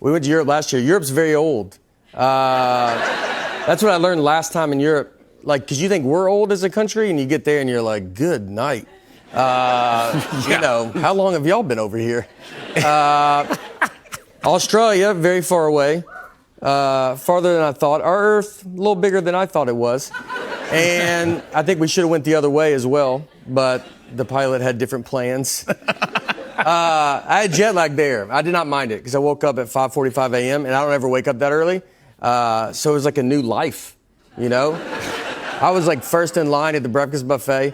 We went to Europe last year. Europe's very old. That's what I learned last time in Europe. Like, because you think we're old as a country, and you get there and you're like, good night. You know, how long have y'all been over here? Australia, very far away. Farther than I thought. Our Earth, a little bigger than I thought it was. And I think we should have went the other way as well, but the pilot had different plans. I had jet lag there. I did not mind it because I woke up at 5:45 a.m. and I don't ever wake up that early. So it was like a new life, you know? I was like first in line at the breakfast buffet.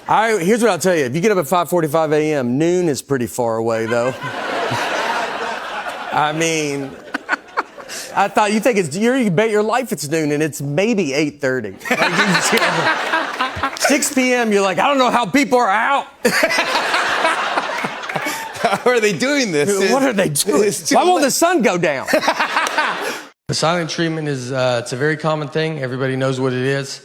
Here's what I'll tell you. If you get up at 5:45 a.m., noon is pretty far away, though. I mean, I thought you bet your life it's noon, and it's maybe 8:30. Like 6 p.m., you're like, I don't know how people are out. How are they doing this? What are they doing? Why won't the sun go down? The silent treatment is it's a very common thing. Everybody knows what it is.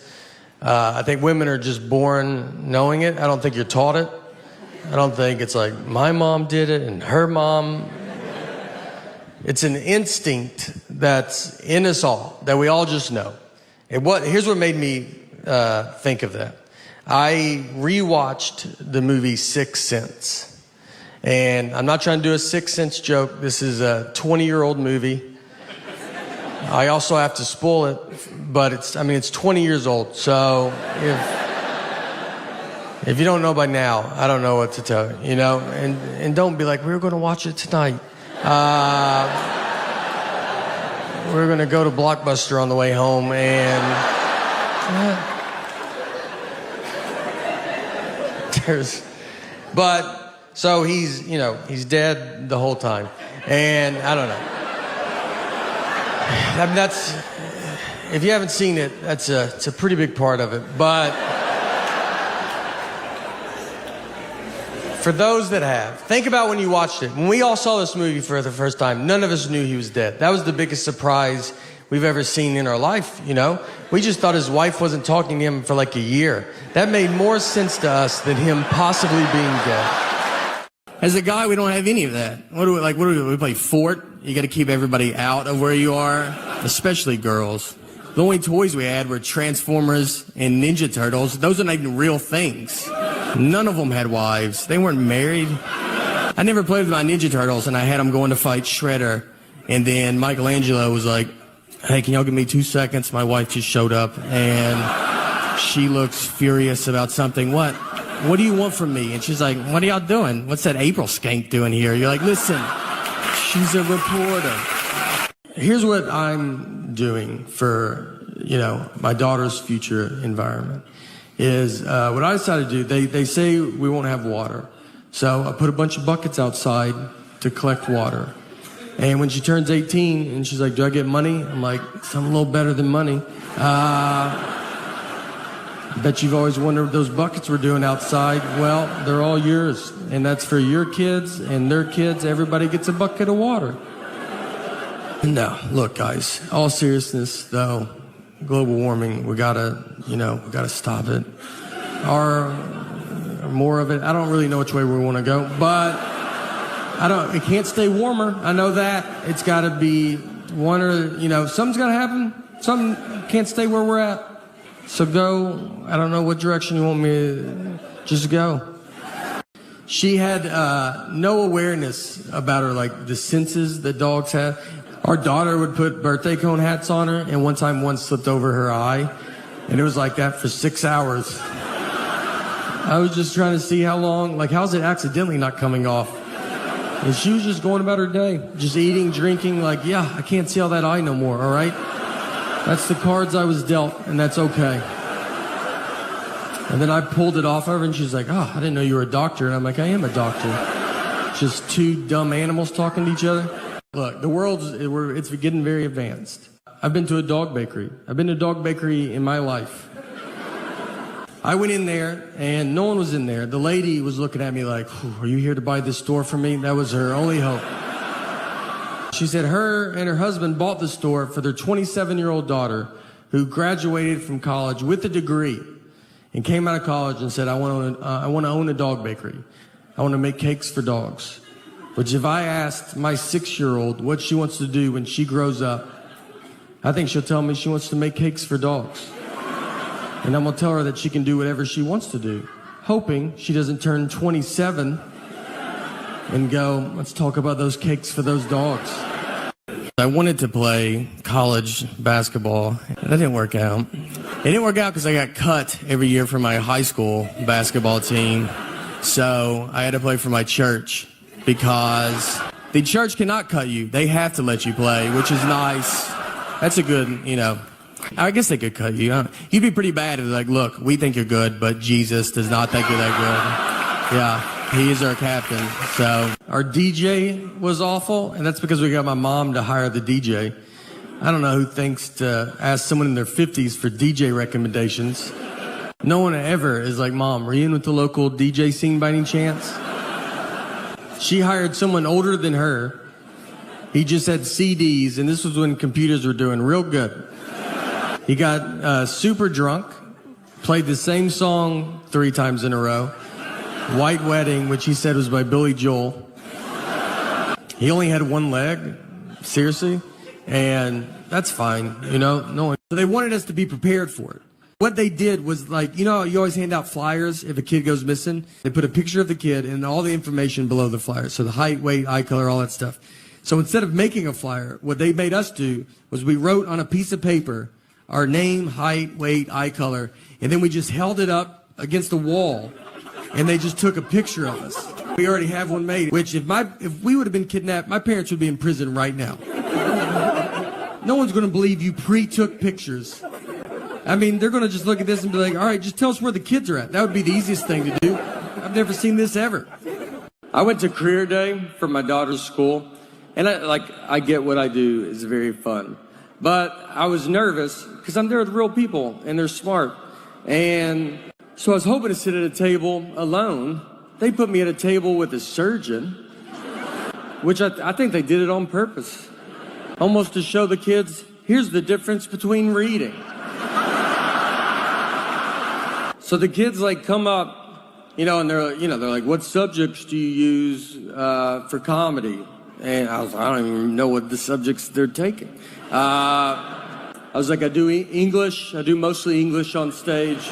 I think women are just born knowing it. I don't think you're taught it. I don't think it's like my mom did it and her mom. It's an instinct that's in us all, that we all just know. Here's what made me think of that. I rewatched the movie Sixth Sense. And I'm not trying to do a Sixth Sense joke. This is a 20-year-old movie. I also have to spoil it, but it's 20 years old. So if you don't know by now, I don't know what to tell you, you know? And don't be like, we were going to watch it tonight. We're going to go to Blockbuster on the way home and so he's dead the whole time. And I don't know. I mean, if you haven't seen it, it's a pretty big part of it. But for those that have, think about when you watched it. When we all saw this movie for the first time, none of us knew he was dead. That was the biggest surprise we've ever seen in our life, you know? We just thought his wife wasn't talking to him for like a year. That made more sense to us than him possibly being dead. As a guy, we don't have any of that. What do we play Fort? You got to keep everybody out of where you are, especially girls. The only toys we had were Transformers and Ninja Turtles. Those are not even real things. None of them had wives. They weren't married. I never played with my Ninja Turtles, and I had them going to fight Shredder. And then Michelangelo was like, hey, can y'all give me 2 seconds? My wife just showed up, and she looks furious about something. What do you want from me? And she's like, what are y'all doing? What's that April skank doing here? You're like, listen, she's a reporter. Here's what I'm doing for, my daughter's future environment is what I decided to do. They say we won't have water. So I put a bunch of buckets outside to collect water. And when she turns 18 and she's like, do I get money? I'm like, something a little better than money. I bet you've always wondered what those buckets were doing outside. Well, they're all yours. And that's for your kids and their kids. Everybody gets a bucket of water. No, look, guys, all seriousness, though, global warming, we gotta stop it. Or more of it. I don't really know which way we want to go, but it can't stay warmer. I know that. It's got to be one or, something's got to happen. Something can't stay where we're at. So go. I don't know what direction you want me to just go. She had no awareness about her, like the senses that dogs have. Our daughter would put birthday cone hats on her, and one slipped over her eye, and it was like that for 6 hours. I was just trying to see how long, how's it accidentally not coming off? And she was just going about her day, just eating, drinking, I can't see all that eye no more, all right? That's the cards I was dealt, and that's okay. And then I pulled it off of her, and she's like, oh, I didn't know you were a doctor. And I'm like, I am a doctor. Just two dumb animals talking to each other. Look, the it's getting very advanced. I've been to a dog bakery. I've been to a dog bakery in my life. I went in there, and no one was in there. The lady was looking at me like, are you here to buy this store for me? That was her only hope. She said her and her husband bought the store for their 27-year-old daughter who graduated from college with a degree and came out of college and said, I want to own a dog bakery. I want to make cakes for dogs. Which if I asked my 6-year-old what she wants to do when she grows up, I think she'll tell me she wants to make cakes for dogs. And I'm gonna tell her that she can do whatever she wants to do, hoping she doesn't turn 27 and go, let's talk about those cakes for those dogs. I wanted to play college basketball. That didn't work out. It didn't work out because I got cut every year from my high school basketball team. So I had to play for my church because the church cannot cut you. They have to let you play, which is nice. That's a good, I guess they could cut you. You'd be pretty bad if they're like, look, we think you're good, but Jesus does not think you're that good. Yeah. He is our captain. So our DJ was awful, and that's because we got my mom to hire the DJ. I don't know who thinks to ask someone in their 50s for DJ recommendations. No one ever is like, Mom, were you in with the local DJ scene by any chance? She hired someone older than her. He just had CDs, and this was when computers were doing real good. He got super drunk, played the same song 3 times in a row. White Wedding, which he said was by Billy Joel. He only had one leg, seriously, and that's fine, no one. So they wanted us to be prepared for it. What they did was you always hand out flyers if a kid goes missing. They put a picture of the kid and all the information below the flyer, so the height, weight, eye color, all that stuff. So instead of making a flyer, what they made us do was we wrote on a piece of paper our name, height, weight, eye color, and then we just held it up against the wall. And they just took a picture of us. We already have one made, which if we would have been kidnapped, my parents would be in prison right now. No one's going to believe you pre-took pictures. I mean, they're going to just look at this and be like, all right, just tell us where the kids are at. That would be the easiest thing to do. I've never seen this ever. I went to career day for my daughter's school, and I get what I do is very fun. But I was nervous because I'm there with real people, and they're smart. And so I was hoping to sit at a table alone. They put me at a table with a surgeon, which I think they did it on purpose, almost to show the kids, here's the difference between reading. So the kids come up, and they're like, what subjects do you use for comedy? And I don't even know what the subjects they're taking. I was like, I do English. I do mostly English on stage.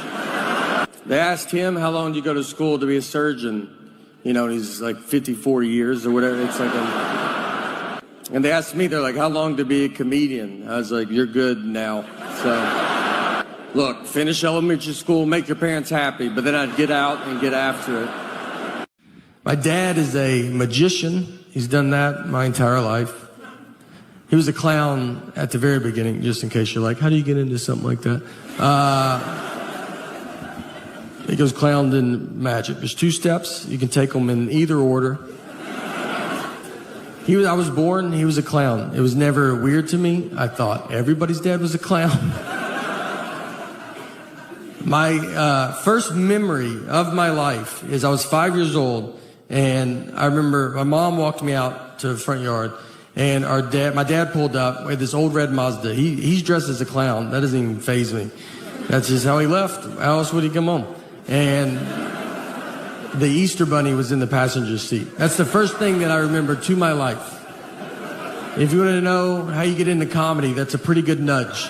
They asked him, how long do you go to school to be a surgeon? And he's like 54 years or whatever. It's and they asked me, they're like, how long to be a comedian? I was like, you're good now. So, look, finish elementary school, make your parents happy, but then I'd get out and get after it. My dad is a magician. He's done that my entire life. He was a clown at the very beginning, just in case you're like, how do you get into something like that? He goes clown and magic. There's 2 steps. You can take them in either order. I was born, he was a clown. It was never weird to me. I thought everybody's dad was a clown. My first memory of my life is I was 5 years old, and I remember my mom walked me out to the front yard, and my dad pulled up with this old red Mazda. He's dressed as a clown. That doesn't even faze me. That's just how he left. How else would he come home? And the Easter Bunny was in the passenger seat. That's the first thing that I remember to my life. If you want to know how you get into comedy, that's a pretty good nudge.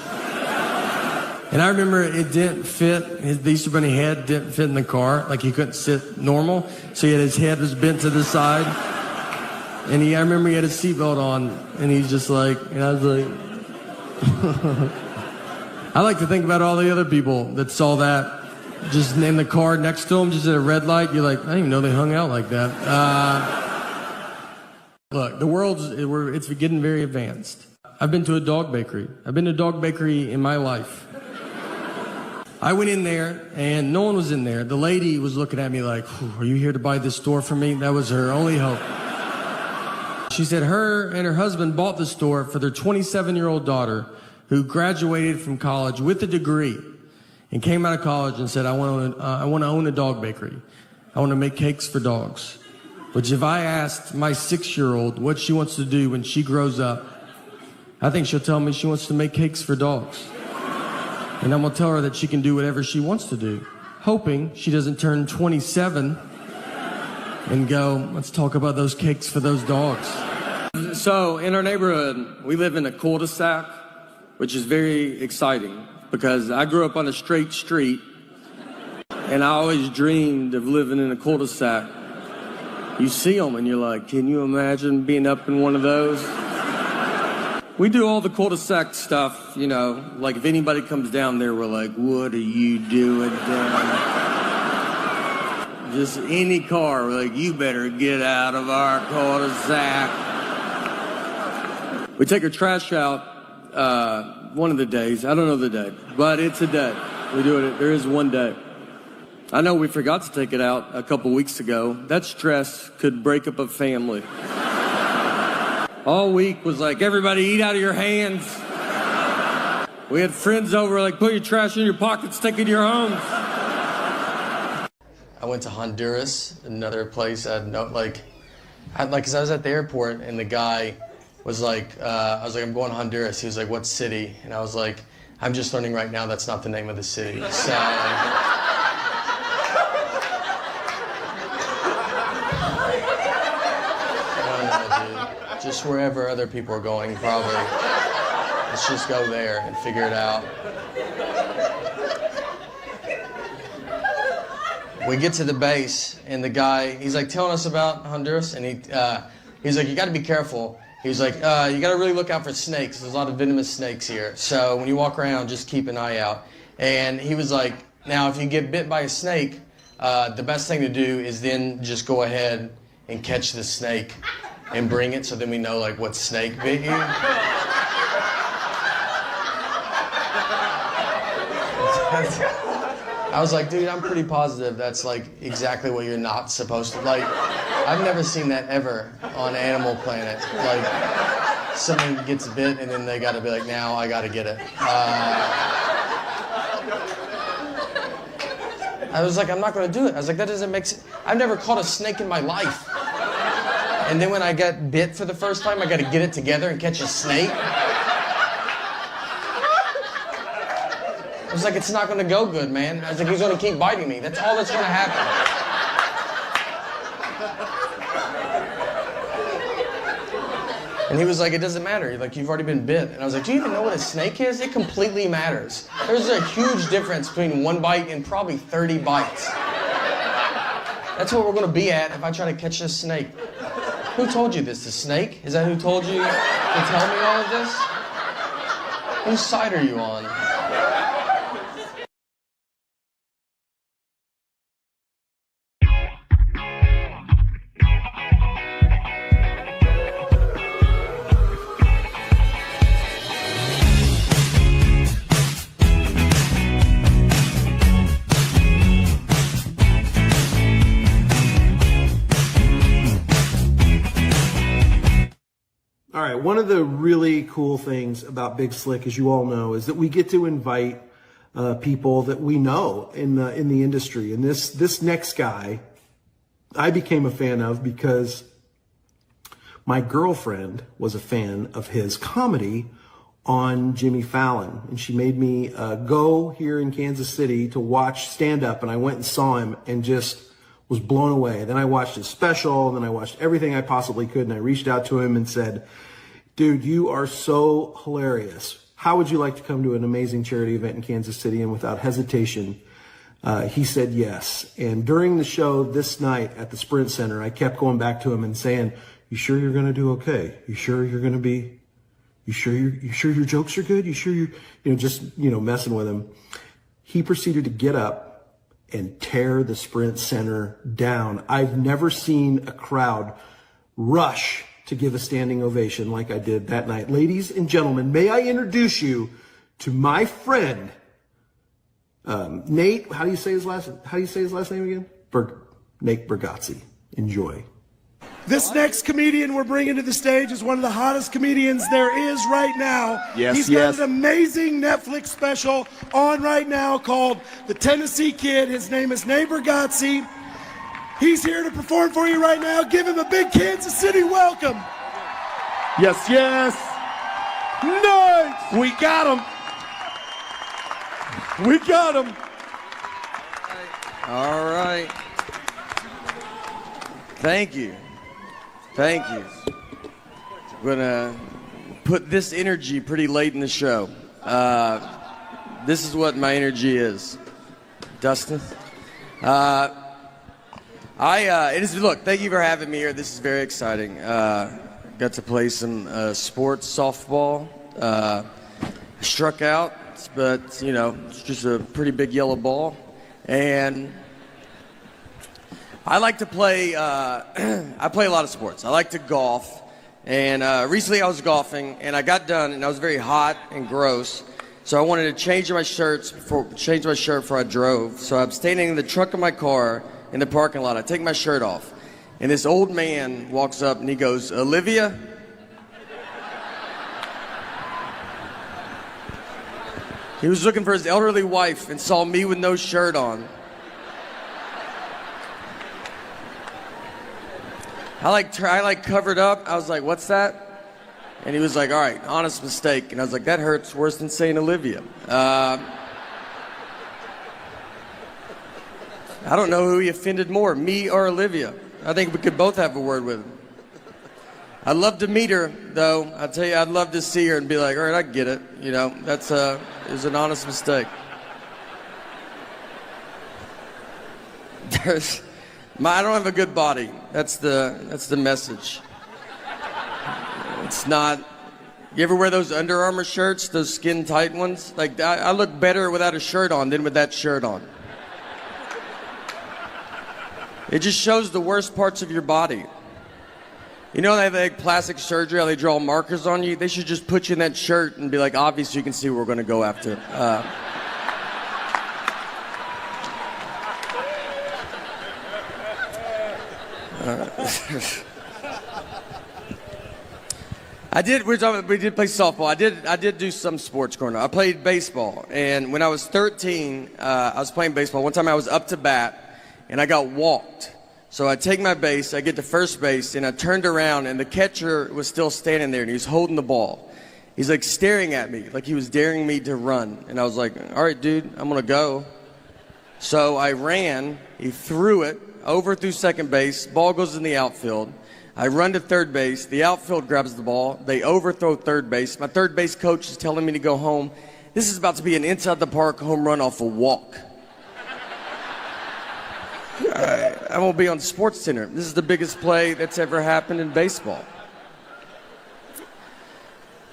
And I remember it didn't fit, the Easter Bunny head didn't fit in the car, he couldn't sit normal, so his head was bent to the side. And I remember he had his seatbelt on, and he's just and I was like, I like to think about all the other people that saw that just in the car next to him, just at a red light. You're like, I didn't even know they hung out like that. Look, the it's getting very advanced. I've been to a dog bakery. I've been to a dog bakery in my life. I went in there, and no one was in there. The lady was looking at me like, are you here to buy this store for me? That was her only hope. She said her and her husband bought the store for their 27-year-old daughter, who graduated from college with a degree and came out of college and said, I want to own a dog bakery. I want to make cakes for dogs. Which if I asked my 6-year-old what she wants to do when she grows up, I think she'll tell me she wants to make cakes for dogs. And I'm going to tell her that she can do whatever she wants to do, hoping she doesn't turn 27 and go, let's talk about those cakes for those dogs. So in our neighborhood, we live in a cul-de-sac, which is very exciting because I grew up on a straight street and I always dreamed of living in a cul-de-sac. You see them and you're like, can you imagine being up in one of those? We do all the cul-de-sac stuff, you know, like if anybody comes down there, we're like, what are you doing down? Just any car, we're like, you better get out of our cul-de-sac. We take our trash out one of the days. I don't know the day, but it's a day. We do it. There is one day. I know we forgot to take it out a couple weeks ago. That stress could break up a family. All week was like, everybody eat out of your hands. We had friends over like, put your trash in your pockets, take it to your homes. I went to Honduras, another place cause I was at the airport and the guy was like, I was like, I'm going to Honduras. He was like, what city? And I was like, I'm just learning right now that's not the name of the city. So, I don't know, dude. Just wherever other people are going, probably. Let's just go there and figure it out. We get to the base, and the guy, he's like telling us about Honduras, and he's like, you got to be careful. He's like, you got to really look out for snakes. There's a lot of venomous snakes here. So when you walk around, just keep an eye out. And he was like, now if you get bit by a snake, the best thing to do is then just go ahead and catch the snake and bring it so then we know like what snake bit you. I was like, dude, I'm pretty positive that's like exactly what you're not supposed to, like, I've never seen that ever on Animal Planet. Like, someone gets bit and then they gotta be like, now I gotta get it. I was like, I'm not gonna do it. I was like, that doesn't make sense. I've never caught a snake in my life. And then when I got bit for the first time, I gotta get it together and catch a snake. I was like, it's not gonna go good, man. I was like, he's gonna keep biting me. That's all that's gonna happen. And he was like, it doesn't matter. Like, you've already been bit. And I was like, do you even know what a snake is? It completely matters. There's a huge difference between one bite and probably 30 bites. That's what we're gonna be at if I try to catch this snake. Who told you this? The snake? Is that who told you to tell me all of this? Whose side are you on? All right, one of the really cool things about Big Slick, as you all know, is that we get to invite people that we know in the industry. And this next guy, I became a fan of because my girlfriend was a fan of his comedy on Jimmy Fallon, and she made me go here in Kansas City to watch stand-up, and I went and saw him and just was blown away. Then I watched his special, and then I watched everything I possibly could, and I reached out to him and said, dude, you are so hilarious. How would you like to come to an amazing charity event in Kansas City? And without hesitation, he said yes. And during the show this night at the Sprint Center, I kept going back to him and saying, you sure you're going to do okay? You sure you're going to be, you sure your jokes are good? You sure just messing with him. He proceeded to get up and tear the Sprint Center down. I've never seen a crowd rush to give a standing ovation like I did that night. Ladies and gentlemen, may I introduce you to my friend, Nate. How do you say his last name again? Natebargatze. Enjoy. This next comedian we're bringing to the stage is one of the hottest comedians there is right now. Yes, He's got an amazing Netflix special on right now called The Tennessee Kid. His name is Natebargatze. He's here to perform for you right now. Give him a big Kansas City welcome. Yes, yes. Nice. We got him. We got him. All right. Thank you. Thank you. I'm going to put this energy pretty late in the show. This is what my energy is. Dustin? Look, thank you for having me here. This is very exciting. Got to play some sports softball. Struck out, but, it's just a pretty big yellow ball. And I like to play, I play a lot of sports. I like to golf. And recently I was golfing, and I got done, and I was very hot and gross. So I wanted to change my shirt before I drove. So I'm standing in the trunk of my car in the parking lot. I take my shirt off, and this old man walks up, and he goes, "Olivia?" He was looking for his elderly wife and saw me with no shirt on. I covered up. I was like, "What's that?" And he was like, "All right, honest mistake." And I was like, "That hurts worse than saying Olivia." I don't know who he offended more, me or Olivia. I think we could both have a word with him. I'd love to meet her, though. I'll tell you, I'd love to see her and be like, "All right, I get it." That's it was an honest mistake. I don't have a good body. That's the message. It's not. You ever wear those Under Armour shirts, those skin tight ones? Like, I look better without a shirt on than with that shirt on. It just shows the worst parts of your body. They have like plastic surgery, how they draw markers on you? They should just put you in that shirt and be like, obviously you can see what we're going to go after. We did play softball. I did do some sports growing up. I played baseball, and when I was 13, I was playing baseball. One time I was up to bat, and I got walked. So I take my base, I get to first base, and I turned around, and the catcher was still standing there, and he was holding the ball. He's like staring at me, like he was daring me to run. And I was like, "All right, dude, I'm going to go." So I ran, he threw it, over through second base, ball goes in the outfield. I run to third base, the outfield grabs the ball, they overthrow third base. My third base coach is telling me to go home. This is about to be an inside the park home run off a walk. I won't be on Sports Center. This is the biggest play that's ever happened in baseball.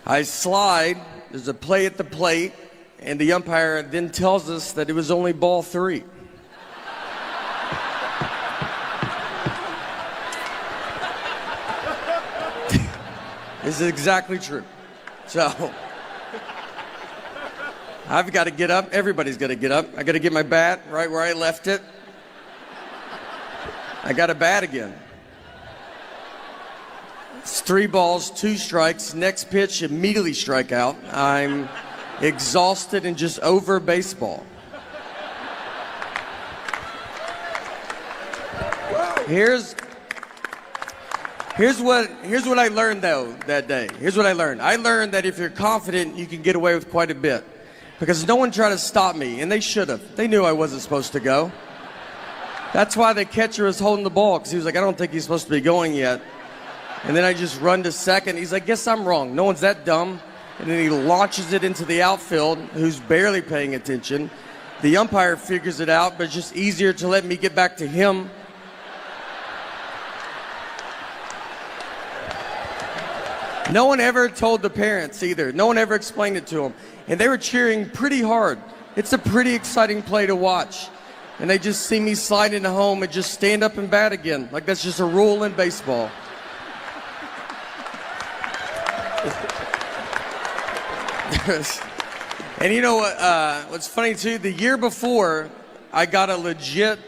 I slide, there's a play at the plate, and the umpire then tells us that it was only ball 3. This is exactly true. So, I've got to get up. Everybody's got to get up. I got to get my bat right where I left it. I got to bat again. It's 3 balls, 2 strikes. Next pitch, immediately strike out. I'm exhausted and just over baseball. Here's what I learned, though, that day. Here's what I learned. I learned that if you're confident, you can get away with quite a bit. Because no one tried to stop me, and they should have. They knew I wasn't supposed to go. That's why the catcher was holding the ball, because he was like, "I don't think he's supposed to be going yet." And then I just run to second. He's like, "Guess I'm wrong. No one's that dumb." And then he launches it into the outfield, who's barely paying attention. The umpire figures it out, but it's just easier to let me get back to him. No one ever told the parents either. No one ever explained it to them. And they were cheering pretty hard. It's a pretty exciting play to watch. And they just see me slide into home and just stand up and bat again. Like that's just a rule in baseball. And you know what? What's funny too? The year before, I got a legit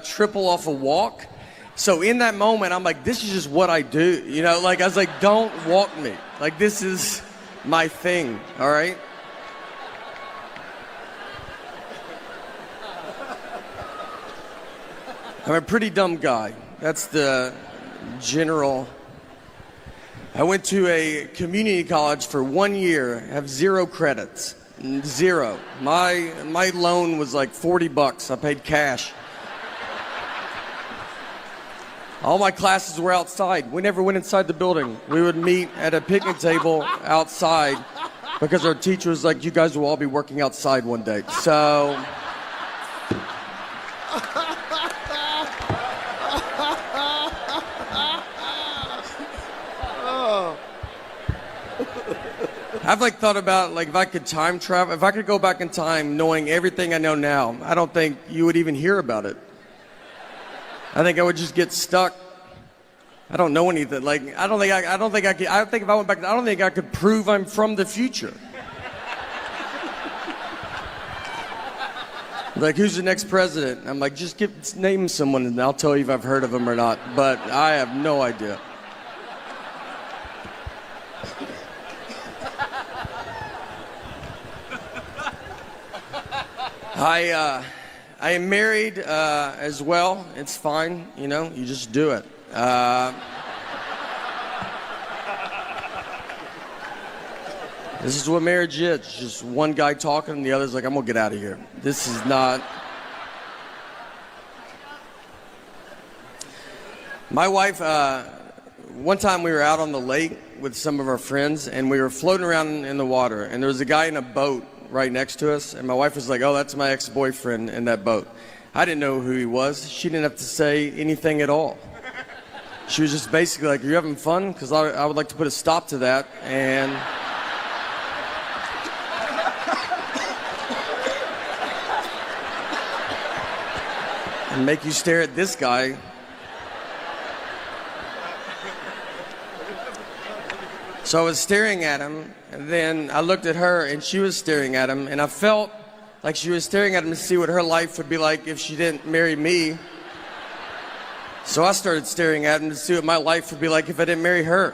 triple off a walk. So in that moment, I'm like, this is just what I do. I was like, don't walk me. Like, this is my thing, all right? I'm a pretty dumb guy. That's the general. I went to a community college for 1 year, have 0 credits. 0. My loan was like $40. I paid cash. All my classes were outside. We never went inside the building. We would meet at a picnic table outside because our teacher was like, you guys will all be working outside one day. So I've thought about if I could time travel, if I could go back in time knowing everything I know now, I don't think you would even hear about it. I think I would just get stuck. I don't know anything. I don't think I could. I think if I went back, I don't think I could prove I'm from the future. Who's the next president? I'm just name someone and I'll tell you if I've heard of them or not. But I have no idea. I am married as well. It's fine, you just do it. This is what marriage is. It's just one guy talking and the other's like, I'm gonna get out of here. This is not. My wife, one time we were out on the lake with some of our friends and we were floating around in the water and there was a guy in a boat right next to us, and my wife was like, oh, that's my ex-boyfriend in that boat. I didn't know who he was. She didn't have to say anything at all. She was just basically like, are you having fun? Because I would like to put a stop to that, and make you stare at this guy. So I was staring at him, and then I looked at her, and she was staring at him, and I felt like she was staring at him to see what her life would be like if she didn't marry me. So I started staring at him to see what my life would be like if I didn't marry her.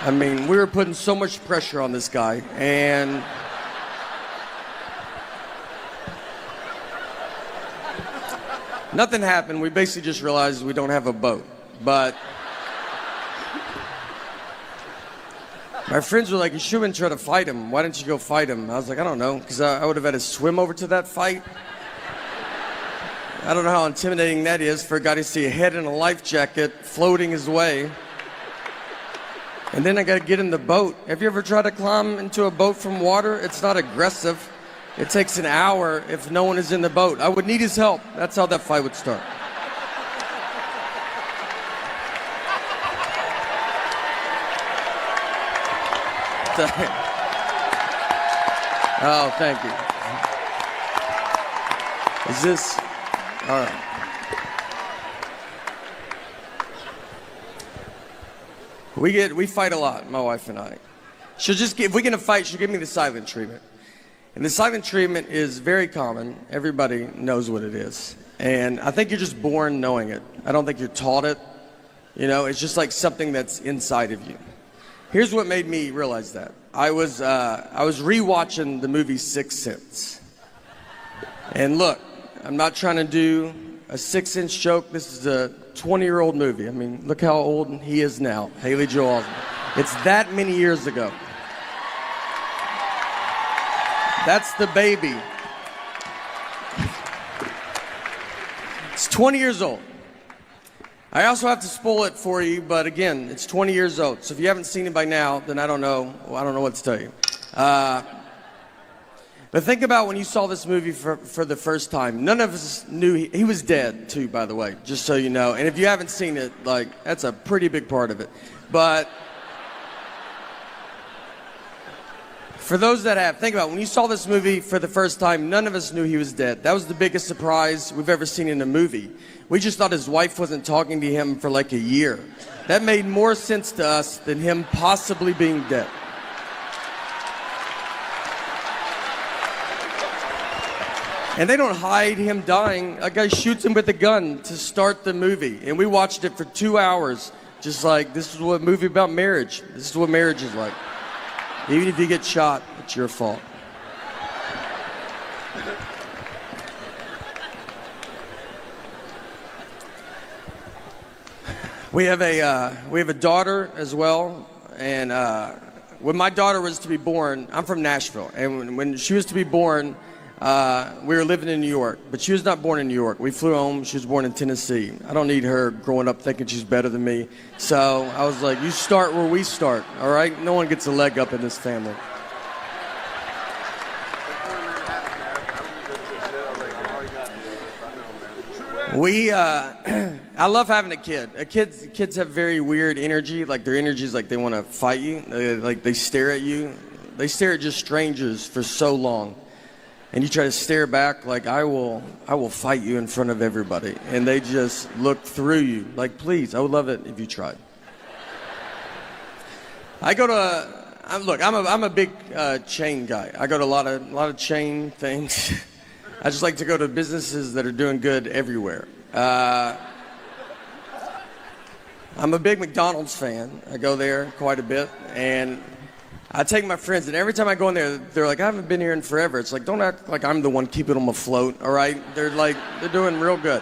I mean, we were putting so much pressure on this guy, and nothing happened. We basically just realized we don't have a boat, but my friends were like, you shouldn't try to fight him. Why didn't you go fight him? I was like, I don't know, because I would have had to swim over to that fight. I don't know how intimidating that is for a guy to see a head in a life jacket floating his way. And then I got to get in the boat. Have you ever tried to climb into a boat from water? It's not aggressive. It takes an hour if no one is in the boat. I would need his help. That's how that fight would start. Oh, thank you. Is this all right? We fight a lot, my wife and I. If we get in a fight, she'll give me the silent treatment. And the silent treatment is very common. Everybody knows what it is. And I think you're just born knowing it. I don't think you're taught it. It's just like something that's inside of you. Here's what made me realize that. I was rewatching the movie Sixth Sense. And look, I'm not trying to do a 6-inch joke. This is a 20-year-old movie. I mean, look how old he is now, Haley Joel Osment. It's that many years ago. That's the baby. It's 20 years old. I also have to spoil it for you, but again, it's 20 years old. So if you haven't seen it by now, then I don't know what to tell you. But think about when you saw this movie for the first time. None of us knew he was dead, too, by the way, just so you know. And if you haven't seen it, that's a pretty big part of it. But for those that have, think about it. When you saw this movie for the first time, none of us knew he was dead. That was the biggest surprise we've ever seen in a movie. We just thought his wife wasn't talking to him for a year. That made more sense to us than him possibly being dead. And they don't hide him dying. A guy shoots him with a gun to start the movie. And we watched it for 2 hours, just this is what a movie about marriage. This is what marriage is like. Even if you get shot, it's your fault. We have a daughter as well, and when my daughter was to be born, I'm from Nashville, and when she was to be born, we were living in New York, but she was not born in New York. We flew home. She was born in Tennessee. I don't need her growing up thinking she's better than me. So I was like, you start where we start, all right? No one gets a leg up in this family. I love having a kid. Kids have very weird energy. Like their energy is like they want to fight you. They stare at you. They stare at just strangers for so long. And you try to stare back like, I will fight you in front of everybody. And they just look through you. Like, please, I would love it if you tried. I'm a big chain guy. I go to a lot of chain things. I just like to go to businesses that are doing good everywhere. I'm a big McDonald's fan. I go there quite a bit, and I take my friends, and every time I go in there, they're like, I haven't been here in forever. It's like, don't act like I'm the one keeping them afloat, all right? They're doing real good.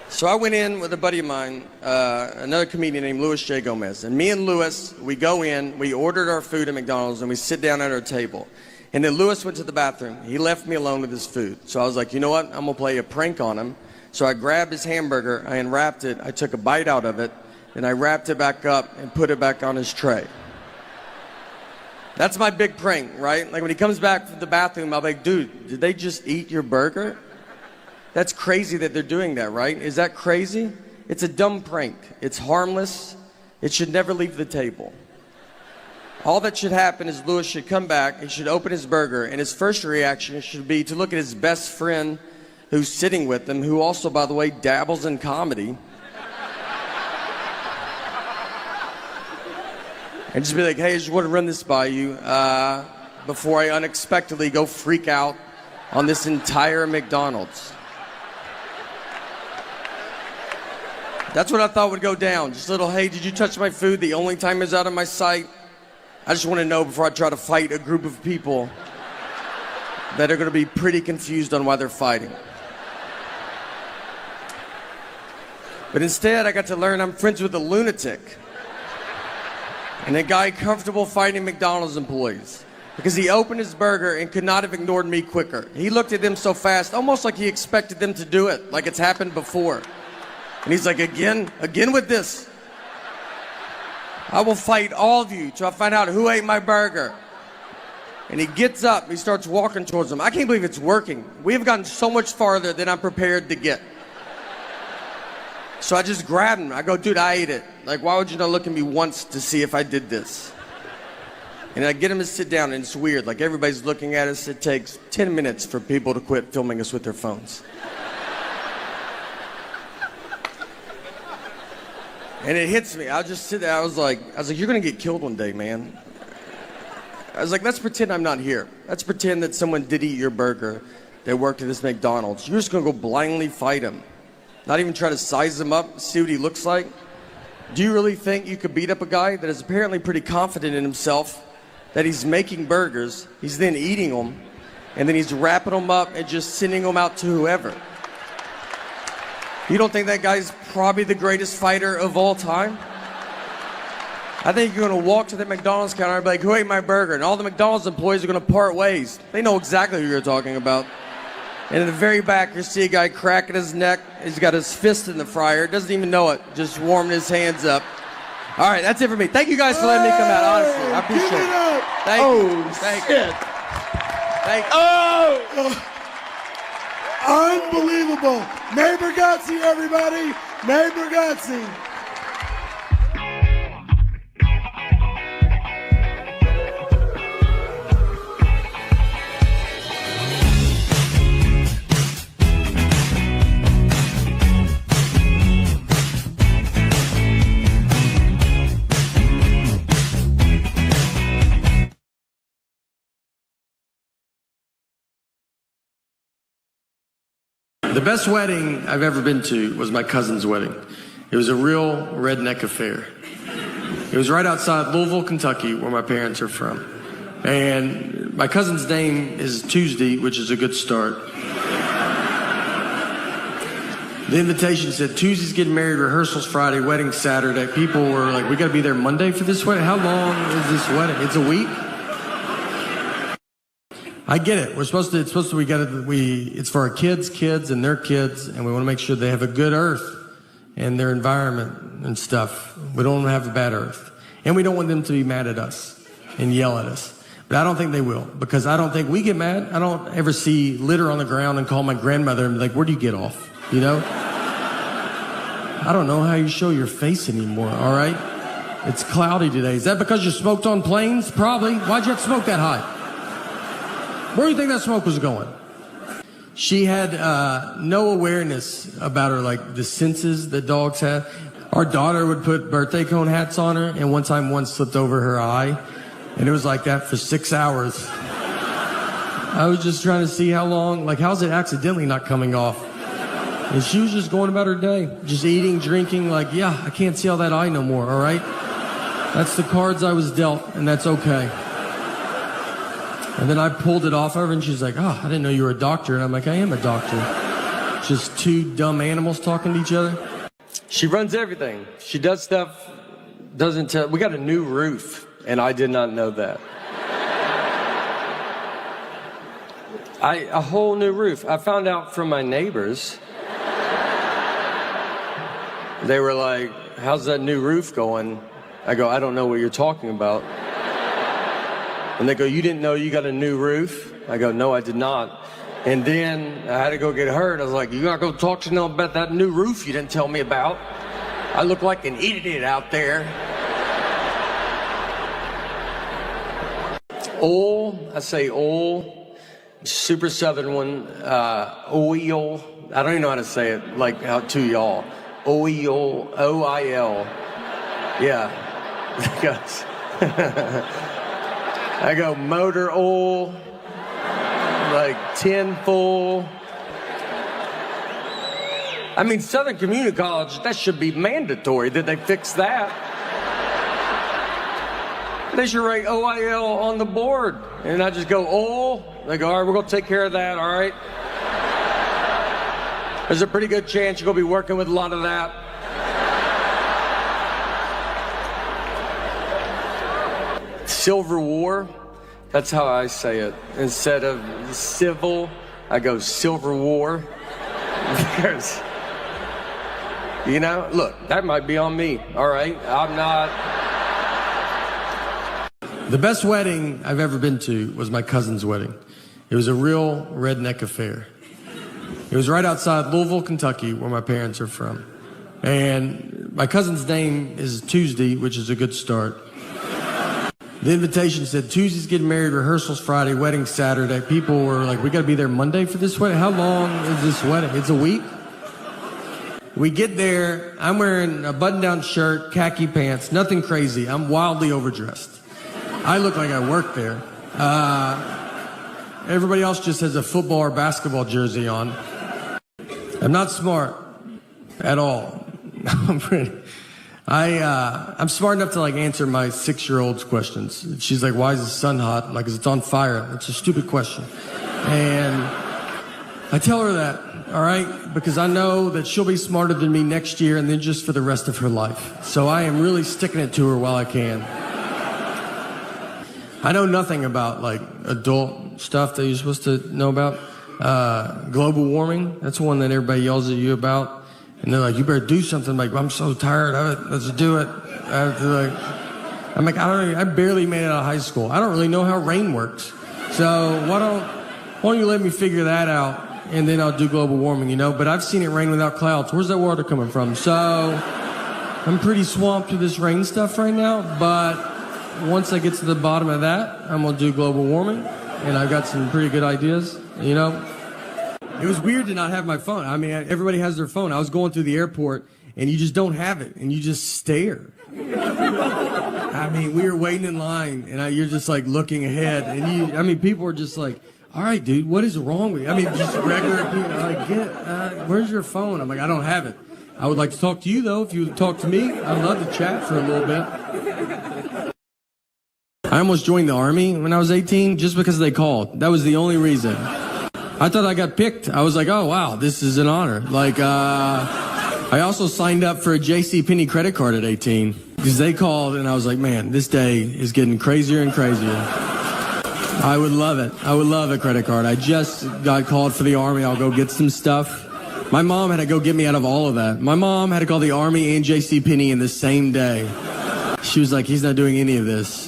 So I went in with a buddy of mine, another comedian named Louis J. Gomez. And me and Louis, we go in, we ordered our food at McDonald's, and we sit down at our table. And then Louis went to the bathroom. He left me alone with his food. So I was like, you know what? I'm going to play a prank on him. So I grabbed his hamburger, I unwrapped it, I took a bite out of it, and I wrapped it back up and put it back on his tray. That's my big prank, right? Like when he comes back from the bathroom, I'll be like, dude, did they just eat your burger? That's crazy that they're doing that, right? Is that crazy? It's a dumb prank. It's harmless. It should never leave the table. All that should happen is Louis should come back, he should open his burger, and his first reaction should be to look at his best friend who's sitting with him, who also, by the way, dabbles in comedy, and just be like, hey, I just want to run this by you before I unexpectedly go freak out on this entire McDonald's. That's what I thought would go down. Just a little, hey, did you touch my food the only time it's out of my sight? I just want to know before I try to fight a group of people that are going to be pretty confused on why they're fighting. But instead, I got to learn I'm friends with a lunatic and a guy comfortable fighting McDonald's employees because he opened his burger and could not have ignored me quicker. He looked at them so fast, almost like he expected them to do it, like it's happened before. And he's like, again with this. I will fight all of you till I find out who ate my burger. And he gets up, he starts walking towards them. I can't believe it's working. We have gotten so much farther than I'm prepared to get. So I just grabbed him. I go, dude, I ate it. Like, why would you not look at me once to see if I did this? And I get him to sit down, and it's weird. Like, everybody's looking at us. It takes 10 minutes for people to quit filming us with their phones. And it hits me. I'll just sit there. I was like, you're going to get killed one day, man. I was like, let's pretend I'm not here. Let's pretend that someone did eat your burger that worked at this McDonald's. You're just going to go blindly fight him. Not even try to size him up, see what he looks like. Do you really think you could beat up a guy that is apparently pretty confident in himself, that he's making burgers, he's then eating them, and then he's wrapping them up and just sending them out to whoever? You don't think that guy's probably the greatest fighter of all time? I think you're going to walk to the McDonald's counter and be like, who ate my burger? And all the McDonald's employees are going to part ways. They know exactly who you're talking about. And in the very back, you see a guy cracking his neck. He's got his fist in the fryer. Doesn't even know it. Just warming his hands up. All right, that's it for me. Thank you guys for letting me come out, honestly. I appreciate it. Thank you. Thank you. Thank you. Oh! Unbelievable. Natebargatze, everybody. Natebargatze. The best wedding I've ever been to was my cousin's wedding. It was a real redneck affair. It was right outside Louisville, Kentucky, where my parents are from. And my cousin's name is Tuesday, which is a good start. The invitation said, Tuesday's getting married, rehearsals Friday, wedding Saturday. People were like, we gotta be there Monday for this wedding? How long is this wedding? It's a week? I get it. It's for our kids and their kids, and we want to make sure they have a good earth and their environment and stuff. We don't want to have a bad earth. And we don't want them to be mad at us and yell at us. But I don't think they will, because I don't think we get mad. I don't ever see litter on the ground and call my grandmother and be like, where do you get off? You know? I don't know how you show your face anymore, all right? It's cloudy today. Is that because you smoked on planes? Probably. Why'd you have to smoke that high? Where do you think that smoke was going? She had no awareness about her, like the senses that dogs have. Our daughter would put birthday cone hats on her, and one slipped over her eye, and it was like that for 6 hours. I was just trying to see how long, like how's it accidentally not coming off? And she was just going about her day, just eating, drinking, like, yeah, I can't see all that eye no more, all right? That's the cards I was dealt, and that's okay. And then I pulled it off of her, and she's like, oh, I didn't know you were a doctor. And I'm like, I am a doctor. Just two dumb animals talking to each other. She runs everything. She does stuff, doesn't tell. We got a new roof, and I did not know that. A whole new roof. I found out from my neighbors. They were like, how's that new roof going? I go, I don't know what you're talking about. And they go, you didn't know you got a new roof? I go, no, I did not. And then I had to go get hurt. I was like, you gotta go talk to them about that new roof you didn't tell me about. I look like an idiot out there. Oil, I say oil, super southern one, oil. I don't even know how to say it like how to y'all. Oil, O-I-L. Yeah. I go motor oil, like tin full. I mean, Southern Community College, that should be mandatory. Did they fix that? They should write OIL on the board. And I just go, oil. They go, all right, we're going to take care of that, all right? There's a pretty good chance you're going to be working with a lot of that. Silver War, that's how I say it. Instead of civil, I go Silver War. Because, you know, look, that might be on me, all right? I'm not. The best wedding I've ever been to was my cousin's wedding. It was a real redneck affair. It was right outside Louisville, Kentucky, where my parents are from. And my cousin's name is Tuesday, which is a good start. The invitation said, Tuesday's getting married, rehearsals Friday, wedding Saturday. People were like, we got to be there Monday for this wedding? How long is this wedding? It's a week? We get there, I'm wearing a button-down shirt, khaki pants, nothing crazy. I'm wildly overdressed. I look like I work there. Everybody else just has a football or basketball jersey on. I'm not smart at all. I'm smart enough to like answer my 6-year-old's questions. She's like, why is the sun hot? I'm like, 'cause it's on fire. That's a stupid question. And I tell her that, all right? Because I know that she'll be smarter than me next year and then just for the rest of her life. So I am really sticking it to her while I can. I know nothing about like adult stuff that you're supposed to know about. Global warming, that's one that everybody yells at you about. And they're like, you better do something. I'm like, I'm so tired of it. Let's do it. I'm like, I barely made it out of high school. I don't really know how rain works. So why don't you let me figure that out, and then I'll do global warming, you know? But I've seen it rain without clouds. Where's that water coming from? So I'm pretty swamped with this rain stuff right now. But once I get to the bottom of that, I'm going to do global warming. And I've got some pretty good ideas, you know? It was weird to not have my phone. I mean, everybody has their phone. I was going through the airport, and you just don't have it, and you just stare. I mean, we were waiting in line, and you're just, like, looking ahead, and people were just like, all right, dude, what is wrong with you? I mean, just regular people, like, where's your phone? I'm like, I don't have it. I would like to talk to you, though, if you would talk to me. I'd love to chat for a little bit. I almost joined the Army when I was 18 just because they called. That was the only reason. I thought I got picked. I was like, oh, wow, this is an honor. Like, I also signed up for a JCPenney credit card at 18 because they called, and I was like, man, this day is getting crazier and crazier. I would love it. I would love a credit card. I just got called for the Army. I'll go get some stuff. My mom had to go get me out of all of that. My mom had to call the Army and JCPenney in the same day. She was like, he's not doing any of this.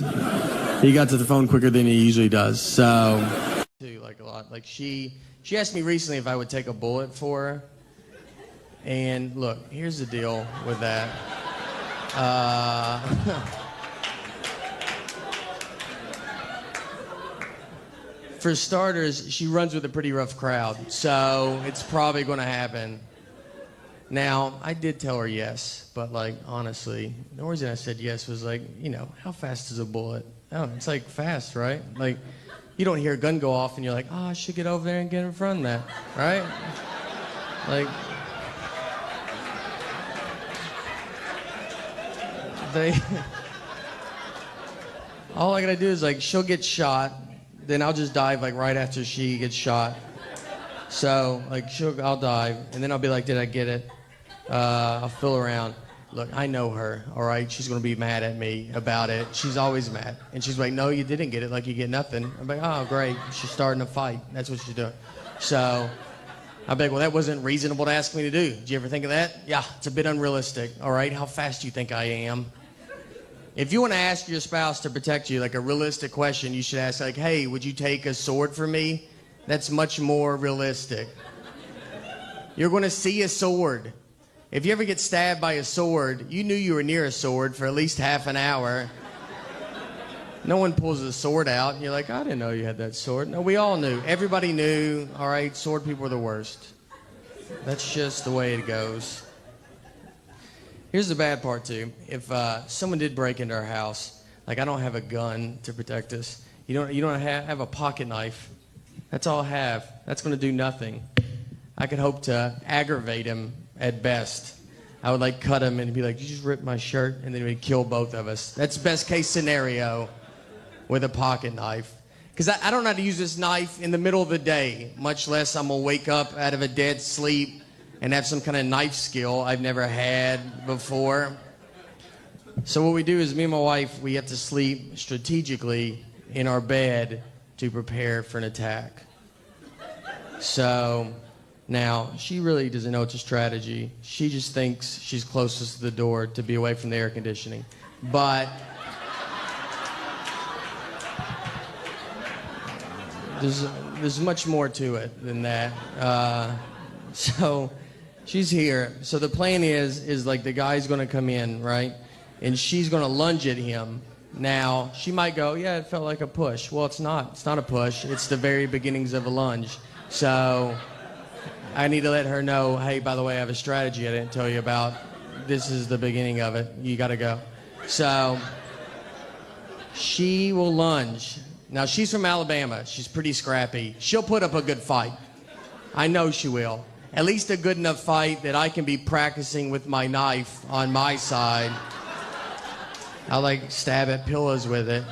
He got to the phone quicker than he usually does. So, like a lot. Like she asked me recently if I would take a bullet for her. And look, here's the deal with that. For starters, she runs with a pretty rough crowd, so it's probably going to happen. Now, I did tell her yes, but like honestly, the reason I said yes was like, you know, how fast is a bullet? Oh, it's like fast, right? Like, you don't hear a gun go off and you're like, oh, I should get over there and get in front of that, right? Like, all I gotta do is like, she'll get shot, then I'll just dive like right after she gets shot. So like, I'll dive, and then I'll be like, did I get it? I'll feel around. Look, I know her, all right? She's gonna be mad at me about it. She's always mad. And she's like, no, you didn't get it, like you get nothing. I'm like, oh, great, she's starting a fight. That's what she's doing. So I'm like, well, that wasn't reasonable to ask me to do. Did you ever think of that? Yeah, it's a bit unrealistic, all right? How fast do you think I am? If you want to ask your spouse to protect you, like a realistic question, you should ask like, hey, would you take a sword for me? That's much more realistic. You're going to see a sword. If you ever get stabbed by a sword, you knew you were near a sword for at least half an hour. No one pulls a sword out, and you're like, I didn't know you had that sword. No, we all knew. Everybody knew, all right, sword people are the worst. That's just the way it goes. Here's the bad part, too. If someone did break into our house, like I don't have a gun to protect us. You don't have a pocket knife. That's all I have. That's going to do nothing. I could hope to aggravate him at best. I would like cut him and be like, you just ripped my shirt, and then we'd kill both of us. That's best case scenario with a pocket knife. Because I don't know how to use this knife in the middle of the day, much less I'm going to wake up out of a dead sleep and have some kind of knife skill I've never had before. So what we do is me and my wife, we have to sleep strategically in our bed to prepare for an attack. So now, she really doesn't know it's a strategy. She just thinks she's closest to the door to be away from the air conditioning. But there's much more to it than that. So she's here. So the plan is like the guy's going to come in, right? And she's going to lunge at him. Now, she might go, yeah, it felt like a push. Well, it's not. It's not a push. It's the very beginnings of a lunge. So I need to let her know, hey, by the way, I have a strategy I didn't tell you about. This is the beginning of it. You got to go. So she will lunge. Now, she's from Alabama. She's pretty scrappy. She'll put up a good fight. I know she will. At least a good enough fight that I can be practicing with my knife on my side. I'll like stab at pillows with it.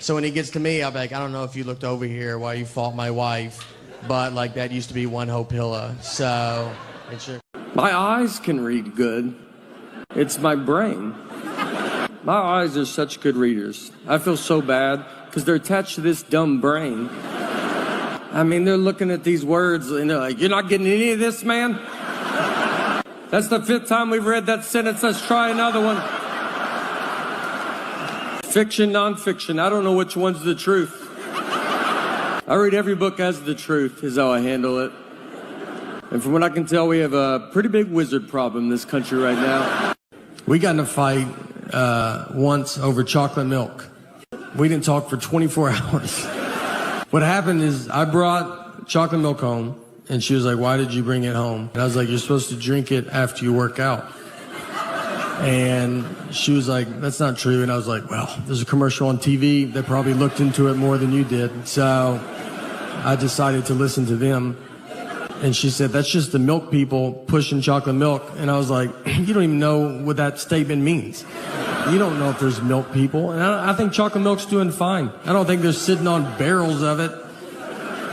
So when he gets to me, I'll be like, I don't know if you looked over here while you fought my wife, but like that used to be one whole pillow. So it's your... My eyes can read good. It's my brain. My eyes are such good readers. I feel so bad because they're attached to this dumb brain. I mean, they're looking at these words and they're like, you're not getting any of this, man? That's the 5th time we've read that sentence. Let's try another one. Fiction, nonfiction. I don't know which one's the truth. I read every book as the truth is how I handle it. And from what I can tell, we have a pretty big wizard problem in this country right now. We got in a fight once over chocolate milk. We didn't talk for 24 hours. What happened is I brought chocolate milk home, and she was like, why did you bring it home? And I was like, you're supposed to drink it after you work out. And she was like, that's not true. And I was like, well, there's a commercial on TV that probably looked into it more than you did. So I decided to listen to them. And she said, that's just the milk people pushing chocolate milk. And I was like, you don't even know what that statement means. You don't know if there's milk people. And I think chocolate milk's doing fine. I don't think they're sitting on barrels of it.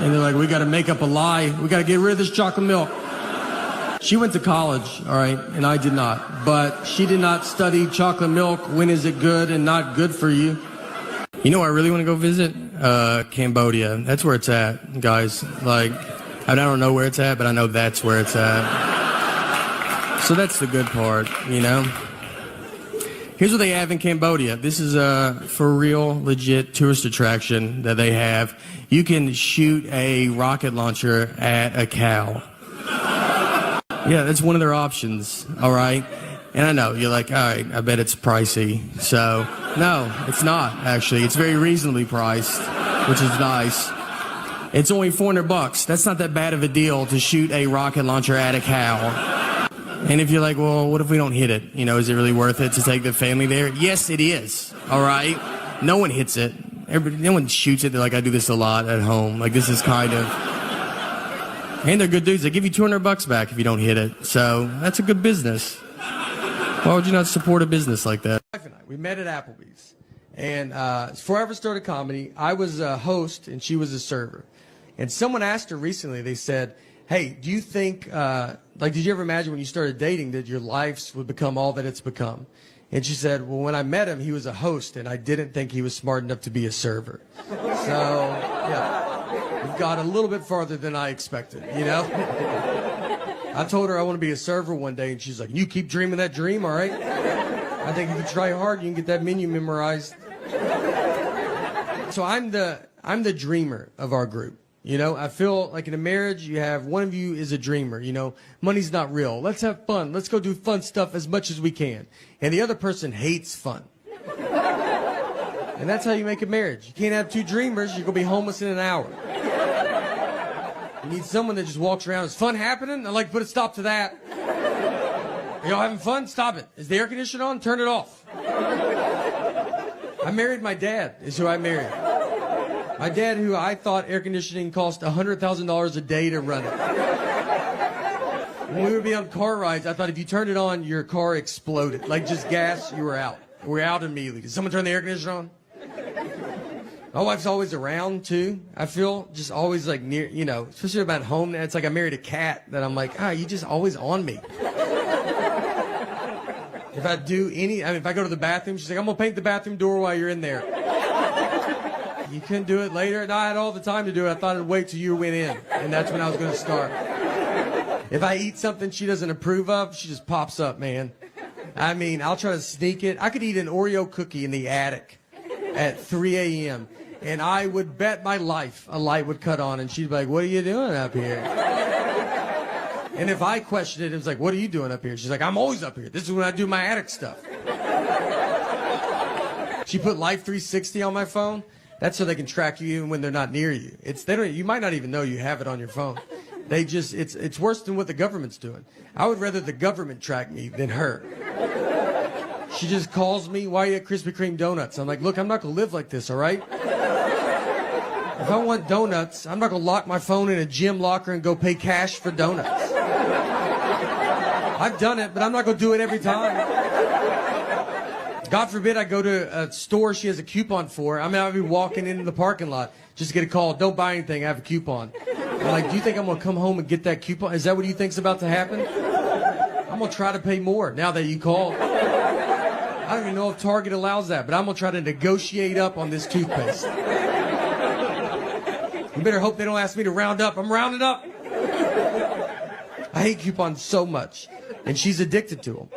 And they're like, we got to make up a lie. We got to get rid of this chocolate milk. She went to college, all right, and I did not. But she did not study chocolate milk. When is it good and not good for you? You know where I really want to go visit? Cambodia. That's where it's at, guys. Like, I don't know where it's at, but I know that's where it's at. So that's the good part, you know. Here's what they have in Cambodia. This is a for real, legit tourist attraction that they have. You can shoot a rocket launcher at a cow. Yeah, that's one of their options, all right? And I know, you're like, all right, I bet it's pricey. So, no, it's not, actually. It's very reasonably priced, which is nice. It's only $400. That's not that bad of a deal to shoot a rocket launcher at a cow. And if you're like, well, what if we don't hit it? You know, is it really worth it to take the family there? Yes, it is, all right? No one hits it. No one shoots it. They're like, I do this a lot at home. Like, this is kind of... And they're good dudes. They give you $200 back if you don't hit it. So that's a good business. Why would you not support a business like that? My wife and I, we met at Applebee's. And Forever Started Comedy. I was a host, and she was a server. And someone asked her recently, they said, hey, do you think, did you ever imagine when you started dating that your lives would become all that it's become? And she said, well, when I met him, he was a host, and I didn't think he was smart enough to be a server. So, yeah, we've got a little bit farther than I expected, you know? I told her I want to be a server one day, and she's like, you keep dreaming that dream, all right? I think if you try hard, you can get that menu memorized. So I'm the dreamer of our group. You know, I feel like in a marriage, you have one of you is a dreamer. You know, money's not real. Let's have fun. Let's go do fun stuff as much as we can. And the other person hates fun. And that's how you make a marriage. You can't have two dreamers. You're going to be homeless in an hour. You need someone that just walks around. Is fun happening? I'd like to put a stop to that. Are y'all having fun? Stop it. Is the air conditioner on? Turn it off. I married my dad, is who I married. My dad, who I thought air conditioning cost $100,000 a day to run it. When we would be on car rides, I thought if you turned it on, your car exploded. Like just gas, you were out. We're out immediately. Did someone turn the air conditioner on? My wife's always around, too. I feel just always like near, you know, especially about home. It's like I married a cat that I'm like, you just always on me. If I do if I go to the bathroom, she's like, I'm going to paint the bathroom door while you're in there. You couldn't do it later? No, I had all the time to do it. I thought I'd wait till you went in, and that's when I was going to start. If I eat something she doesn't approve of, she just pops up, man. I mean, I'll try to sneak it. I could eat an Oreo cookie in the attic at 3 a.m., and I would bet my life a light would cut on, and she'd be like, what are you doing up here? And if I questioned it, it was like, what are you doing up here? She's like, I'm always up here. This is when I do my attic stuff. She put Life 360 on my phone. That's so they can track you even when they're not near you. You might not even know you have it on your phone. It's worse than what the government's doing. I would rather the government track me than her. She just calls me, why are you at Krispy Kreme donuts? I'm like, look, I'm not going to live like this, all right? If I want donuts, I'm not going to lock my phone in a gym locker and go pay cash for donuts. I've done it, but I'm not going to do it every time. God forbid I go to a store she has a coupon for. I mean, I'll be walking into the parking lot, just get a call, don't buy anything, I have a coupon. I'm like, do you think I'm going to come home and get that coupon? Is that what you think's about to happen? I'm going to try to pay more now that you called. I don't even know if Target allows that, but I'm going to try to negotiate up on this toothpaste. You better hope they don't ask me to round up. I'm rounding up. I hate coupons so much, and she's addicted to them.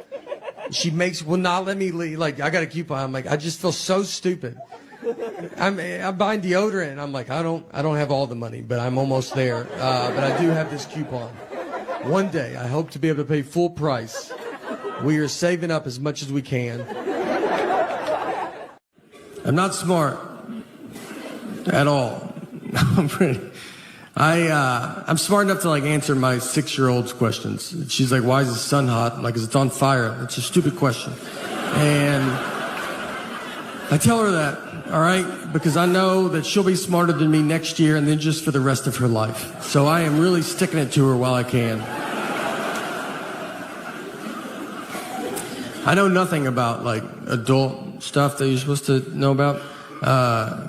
She will not let me leave. Like, I got a coupon. I'm like, I just feel so stupid. I'm buying deodorant, and I'm like, I don't have all the money, but I'm almost there. But I do have this coupon. One day, I hope to be able to pay full price. We are saving up as much as we can. I'm not smart at all. I'm smart enough to like answer my 6-year-old's questions. She's like, why is the sun hot? I'm like, 'cause it's on fire. It's a stupid question. And I tell her that, all right, because I know that she'll be smarter than me next year and then just for the rest of her life. So I am really sticking it to her while I can. I know nothing about like adult stuff that you're supposed to know about.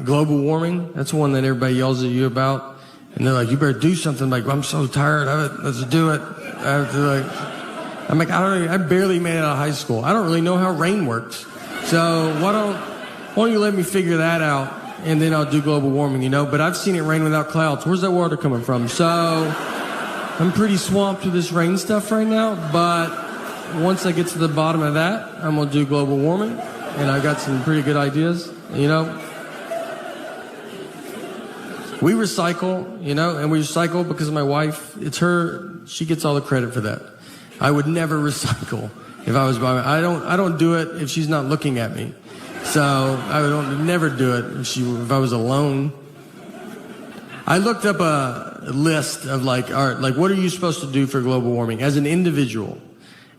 Global warming, that's one that everybody yells at you about. And they're like, you better do something. I'm like, I'm so tired of it. Let's do it. I'm like, I barely made it out of high school. I don't really know how rain works. So why don't you let me figure that out? and then I'll do global warming, but I've seen it rain without clouds. Where's that water coming from? So I'm pretty swamped with this rain stuff right now, but once I get to the bottom of that, I'm going to do global warming, and I've got some pretty good ideas, We recycle, and we recycle because of my wife. It's her, she gets all the credit for that. I would never recycle if I was by my, I don't do it if she's not looking at me. So I would never do it if I was alone. I looked up a list of what are you supposed to do for global warming as an individual?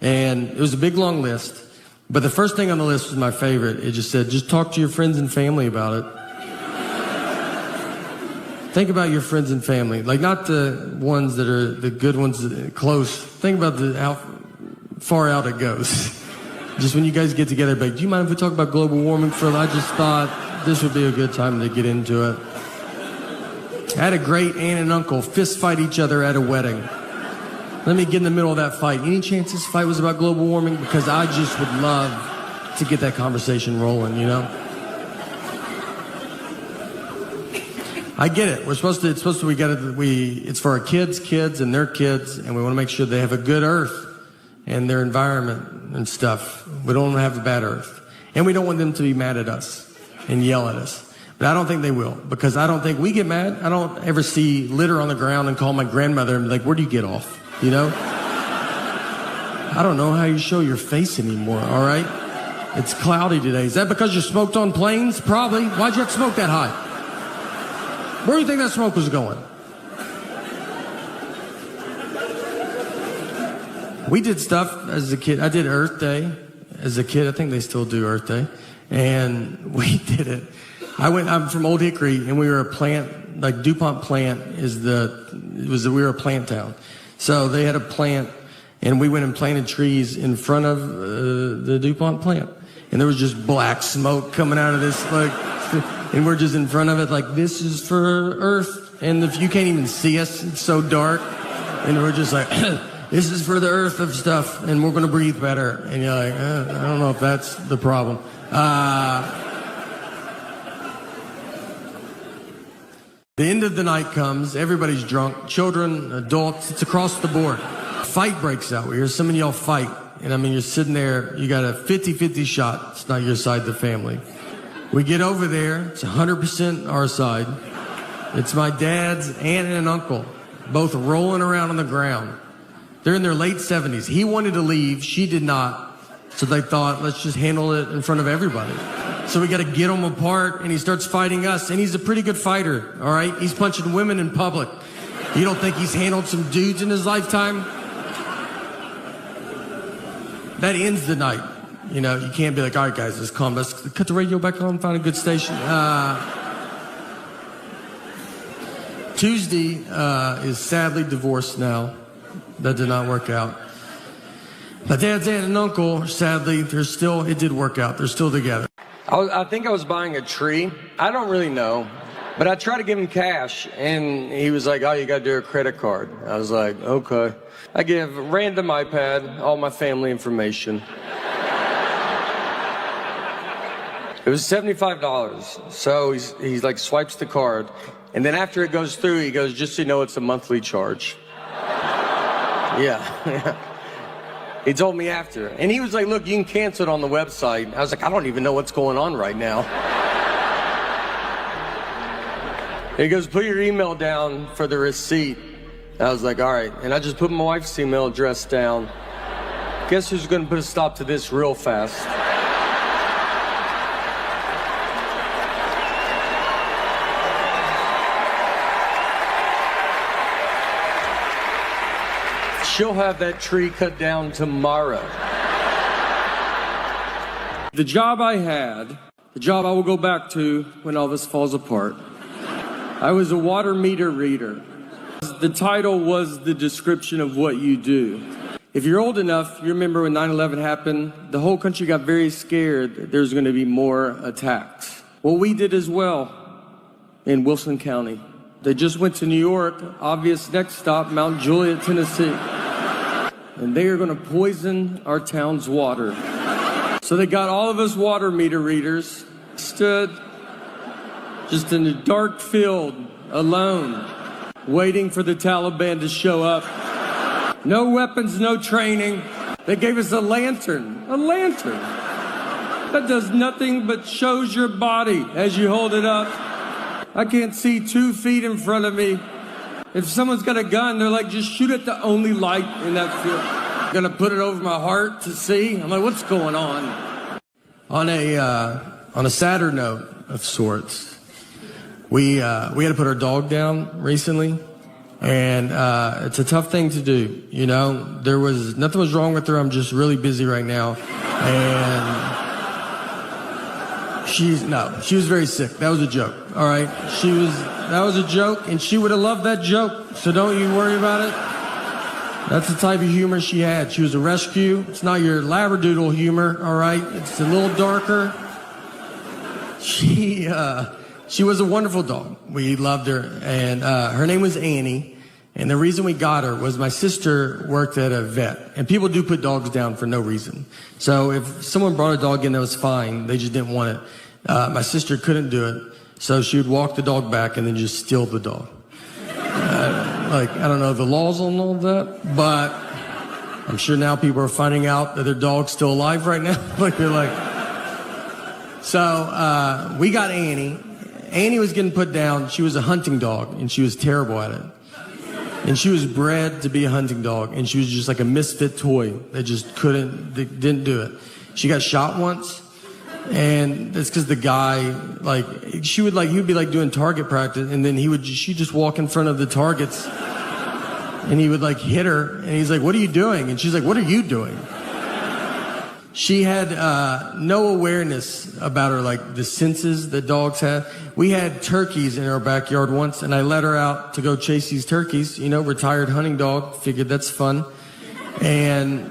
And it was a big long list, but the first thing on the list was my favorite. It just said, just talk to your friends and family about it. Think about your friends and family, not the ones that are the good ones, close. Think about how far out it goes. Just when you guys get together, do you mind if we talk about global warming for a little? I just thought this would be a good time to get into it. I had a great aunt and uncle fist fight each other at a wedding. Let me get in the middle of that fight. Any chance this fight was about global warming? Because I just would love to get that conversation rolling, I get it. It's for our kids and their kids, and we want to make sure they have a good earth and their environment and stuff. We don't want to have a bad earth. And we don't want them to be mad at us and yell at us. But I don't think they will, because I don't think we get mad. I don't ever see litter on the ground and call my grandmother and be like, where do you get off? I don't know how you show your face anymore, all right? It's cloudy today. Is that because you smoked on planes? Probably. Why'd you have to smoke that high? Where do you think that smoke was going? We did stuff as a kid. I did Earth Day as a kid. I think they still do Earth Day. And we did it. I'm from Old Hickory, and we were a plant, DuPont plant we were a plant town. So they had a plant, and we went and planted trees in front of the DuPont plant. And there was just black smoke coming out of this, and we're just in front of it this is for Earth. And if you can't even see us, it's so dark. And we're just this is for the Earth of stuff, and we're going to breathe better. And you're like, I don't know if that's the problem. The end of the night comes, everybody's drunk, children, adults, it's across the board. Fight breaks out. We hear some of y'all fight. And you're sitting there, you got a 50-50 shot. It's not your side, the family. We get over there, it's 100% our side. It's my dad's aunt and uncle, both rolling around on the ground. They're in their late 70s. He wanted to leave, she did not. So they thought, let's just handle it in front of everybody. So we got to get him apart, and he starts fighting us. And he's a pretty good fighter, all right? He's punching women in public. You don't think he's handled some dudes in his lifetime? That ends the night. You can't be like, all right, guys, let's calm. Let's cut the radio back on, find a good station. Tuesday is sadly divorced now. That did not work out. My dad's aunt and uncle, sadly, it did work out. They're still together. I think I was buying a tree. I don't really know. But I tried to give him cash, and he was like, oh, you got to do a credit card. I was like, okay. I give random iPad, all my family information. It was $75. So he's like swipes the card. And then after it goes through, he goes, just so you know, it's a monthly charge. Yeah. He told me after. And he was like, look, you can cancel it on the website. I was like, I don't even know what's going on right now. He goes, put your email down for the receipt. I was like, all right. And I just put my wife's email address down. Guess who's going to put a stop to this real fast? She'll have that tree cut down tomorrow. The job I had, the job I will go back to when all this falls apart. I was a water meter reader. The title was the description of what you do. If you're old enough, you remember when 9/11 happened, the whole country got very scared that there's going to be more attacks. Well, we did as well in Wilson County. They just went to New York, obvious next stop, Mount Juliet, Tennessee. And they are going to poison our town's water. So they got all of us water meter readers, stood, just in a dark field, alone, waiting for the Taliban to show up. No weapons, no training. They gave us a lantern. A lantern. That does nothing but shows your body as you hold it up. I can't see 2 feet in front of me. If someone's got a gun, they're like, just shoot at the only light in that field. Gonna put it over my heart to see. I'm like, what's going on? On a sadder note of sorts, we had to put our dog down recently, and it's a tough thing to do. You know, nothing was wrong with her. I'm just really busy right now, and she was very sick. That was a joke. All right, that was a joke, and she would have loved that joke. So don't you worry about it. That's the type of humor she had. She was a rescue. It's not your labradoodle humor, all right? It's a little darker. She was a wonderful dog. We loved her, and her name was Annie. And the reason we got her was my sister worked at a vet, and people do put dogs down for no reason. So if someone brought a dog in that was fine, they just didn't want it. My sister couldn't do it, so she would walk the dog back and then just steal the dog. I don't know the laws on all that, but I'm sure now people are finding out that their dog's still alive right now. So we got Annie. Annie was getting put down. She was a hunting dog, and she was terrible at it. And she was bred to be a hunting dog, and she was just like a misfit toy that just didn't do it. She got shot once, and that's because the guy, he would be doing target practice, and then she'd just walk in front of the targets, and he would hit her, and he's like, "What are you doing?" And she's like, "What are you doing?" She had no awareness about her, the senses that dogs have. We had turkeys in our backyard once, and I let her out to go chase these turkeys. You know, retired hunting dog. Figured that's fun. And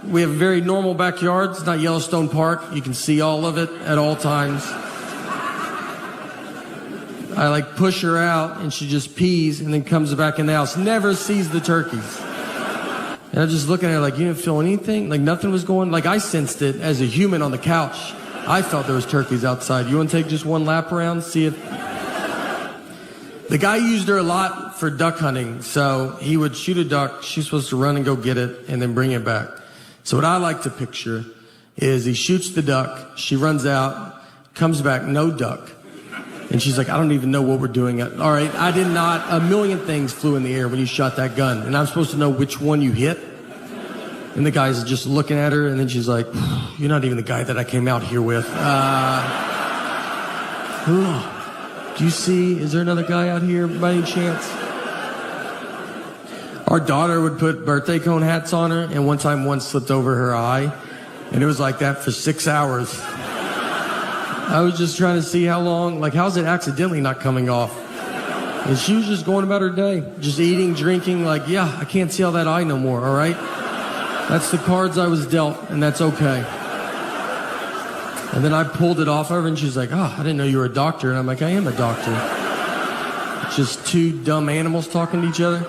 we have a very normal backyard. It's not Yellowstone Park. You can see all of it at all times. I push her out, and she just pees and then comes back in the house. Never sees the turkeys. And I'm just looking at her you didn't feel anything? Nothing was going. I sensed it as a human on the couch. I felt there was turkeys outside. You want to take just one lap around, see if... The guy used her a lot for duck hunting. So he would shoot a duck. She's supposed to run and go get it and then bring it back. So what I like to picture is he shoots the duck. She runs out, comes back, no duck. And she's like, I don't even know what we're doing. All right, I did not. A million things flew in the air when you shot that gun. And I'm supposed to know which one you hit. And the guy's just looking at her. And then she's like, you're not even the guy that I came out here with. Do you see? Is there another guy out here by any chance? Our daughter would put birthday cone hats on her. And one slipped over her eye. And it was like that for 6 hours. I was just trying to see how long, how's it accidentally not coming off? And she was just going about her day, just eating, drinking, yeah, I can't see all that eye no more, all right? That's the cards I was dealt, and that's okay. And then I pulled it off of her, and she's like, I didn't know you were a doctor. And I'm like, I am a doctor. It's just two dumb animals talking to each other.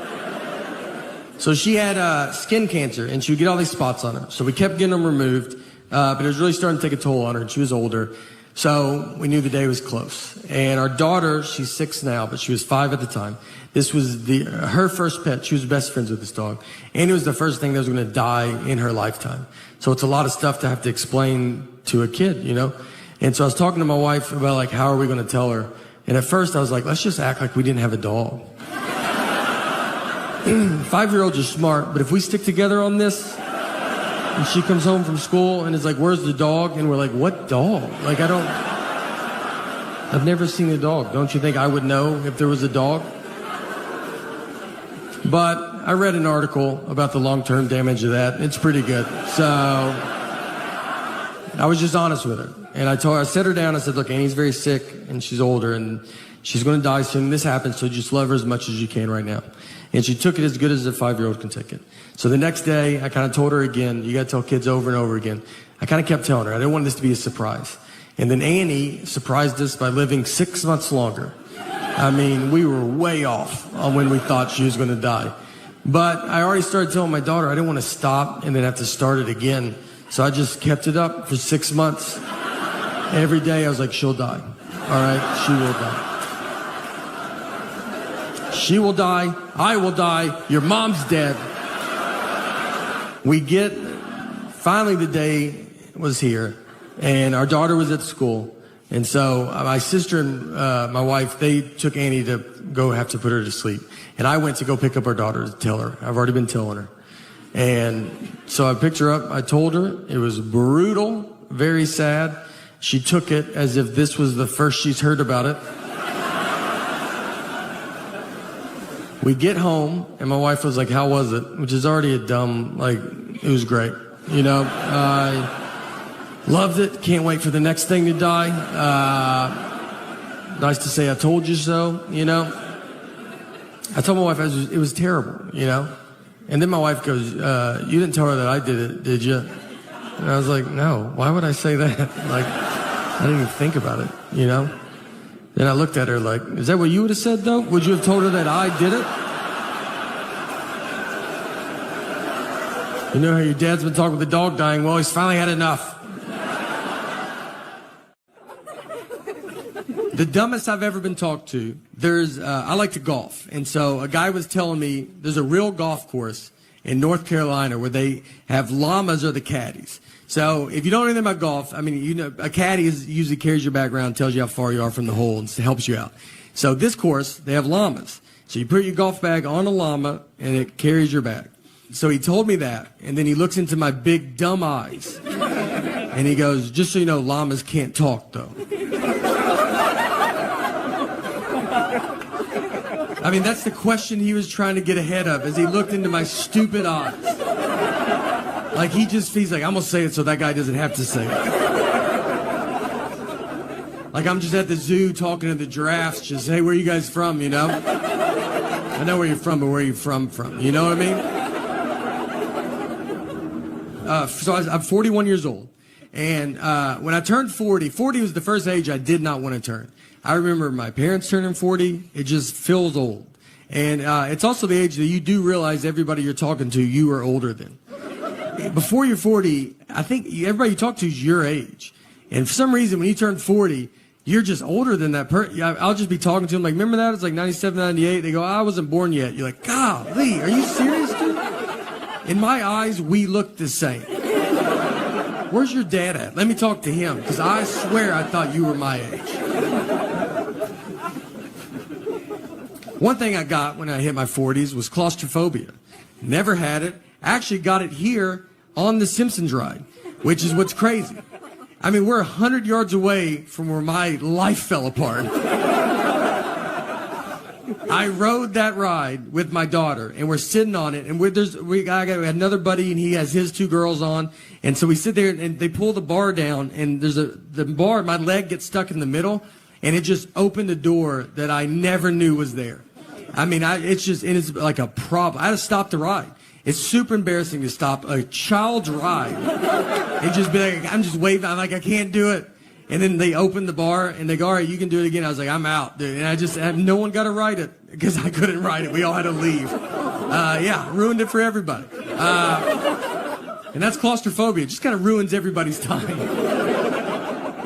So she had skin cancer, and she would get all these spots on her. So we kept getting them removed, but it was really starting to take a toll on her, and she was older. So we knew the day was close. And our daughter, she's 6 now, but she was 5 at the time. This was her first pet. She was best friends with this dog. And it was the first thing that was going to die in her lifetime. So it's a lot of stuff to have to explain to a kid, you know? And so I was talking to my wife about, how are we going to tell her? And at first I was like, let's just act like we didn't have a dog. 5-year-olds are smart, but if we stick together on this, and she comes home from school and is like, where's the dog? And we're like, what dog? I've never seen a dog. Don't you think I would know if there was a dog? But I read an article about the long-term damage of that. It's pretty good. So I was just honest with her. And I set her down. I said, look, Annie's very sick and she's older and she's going to die soon. This happens, so just love her as much as you can right now. And she took it as good as a 5-year-old can take it. So the next day, I kind of told her again, you got to tell kids over and over again. I kind of kept telling her. I didn't want this to be a surprise. And then Annie surprised us by living 6 months longer. I mean, we were way off on when we thought she was going to die. But I already started telling my daughter I didn't want to stop and then have to start it again. So I just kept it up for 6 months. Every day I was like, she'll die. All right, she will die. She will die. I will die. Your mom's dead. Finally the day was here, and our daughter was at school. And so my sister and my wife, they took Annie to go have to put her to sleep. And I went to go pick up our daughter to tell her. I've already been telling her. And so I picked her up. I told her. It was brutal, very sad. She took it as if this was the first she's heard about it. We get home, and my wife was like, how was it? Which is already a dumb, it was great. You know, loved it. Can't wait for the next thing to die. Nice to say I told you so, you know. I told my wife it was terrible, you know. And then my wife goes, you didn't tell her that I did it, did you? And I was like, no, why would I say that? I didn't even think about it, you know. Then I looked at her like, is that what you would have said, though? Would you have told her that I did it? You know how your dad's been talking with the dog dying? Well, he's finally had enough. The dumbest I've ever been talked to, I like to golf. And so a guy was telling me there's a real golf course in North Carolina where they have llamas or the caddies. So if you don't know anything about golf, I mean, you know, a caddy usually carries your bag around, tells you how far you are from the hole, and helps you out. So this course, they have llamas. So you put your golf bag on a llama, and it carries your bag. So he told me that, and then he looks into my big, dumb eyes, and he goes, just so you know, llamas can't talk, though. I mean, that's the question he was trying to get ahead of as he looked into my stupid eyes. Like, he's like, I'm going to say it so that guy doesn't have to say it. Like, I'm just at the zoo talking to the giraffes, just, hey, where are you guys from, you know? I know where you're from, but where are you from? You know what I mean? So I'm 41 years old. And when I turned 40 was the first age I did not want to turn. I remember my parents turning 40. It just feels old. And it's also the age that you do realize everybody you're talking to, you are older than. Before you're 40, I think everybody you talk to is your age. And for some reason, when you turn 40, you're just older than that person. I'll just be talking to them like, remember that? It's like 97, 98. They go, I wasn't born yet. You're like, golly, are you serious, dude? In my eyes, we look the same. Where's your dad at? Let me talk to him, because I swear I thought you were my age. One thing I got when I hit my 40s was claustrophobia. Never had it. Actually got it here on the Simpsons ride, which is what's crazy. I mean, we're 100 yards away from where my life fell apart. I rode that ride with my daughter, and we're sitting on it, and we got another buddy, and he has his two girls on, and so we sit there, and they pull the bar down, and the bar, my leg gets stuck in the middle, and it just opened a door that I never knew was there. I mean, it's like a problem. I had to stop the ride. It's super embarrassing to stop a child's ride and just be like, I'm just waving. I'm like, I can't do it. And then they open the bar and they go, all right, you can do it again. I was like, I'm out, dude. And no one got to ride it because I couldn't ride it. We all had to leave. Ruined it for everybody. And that's claustrophobia. It just kind of ruins everybody's time.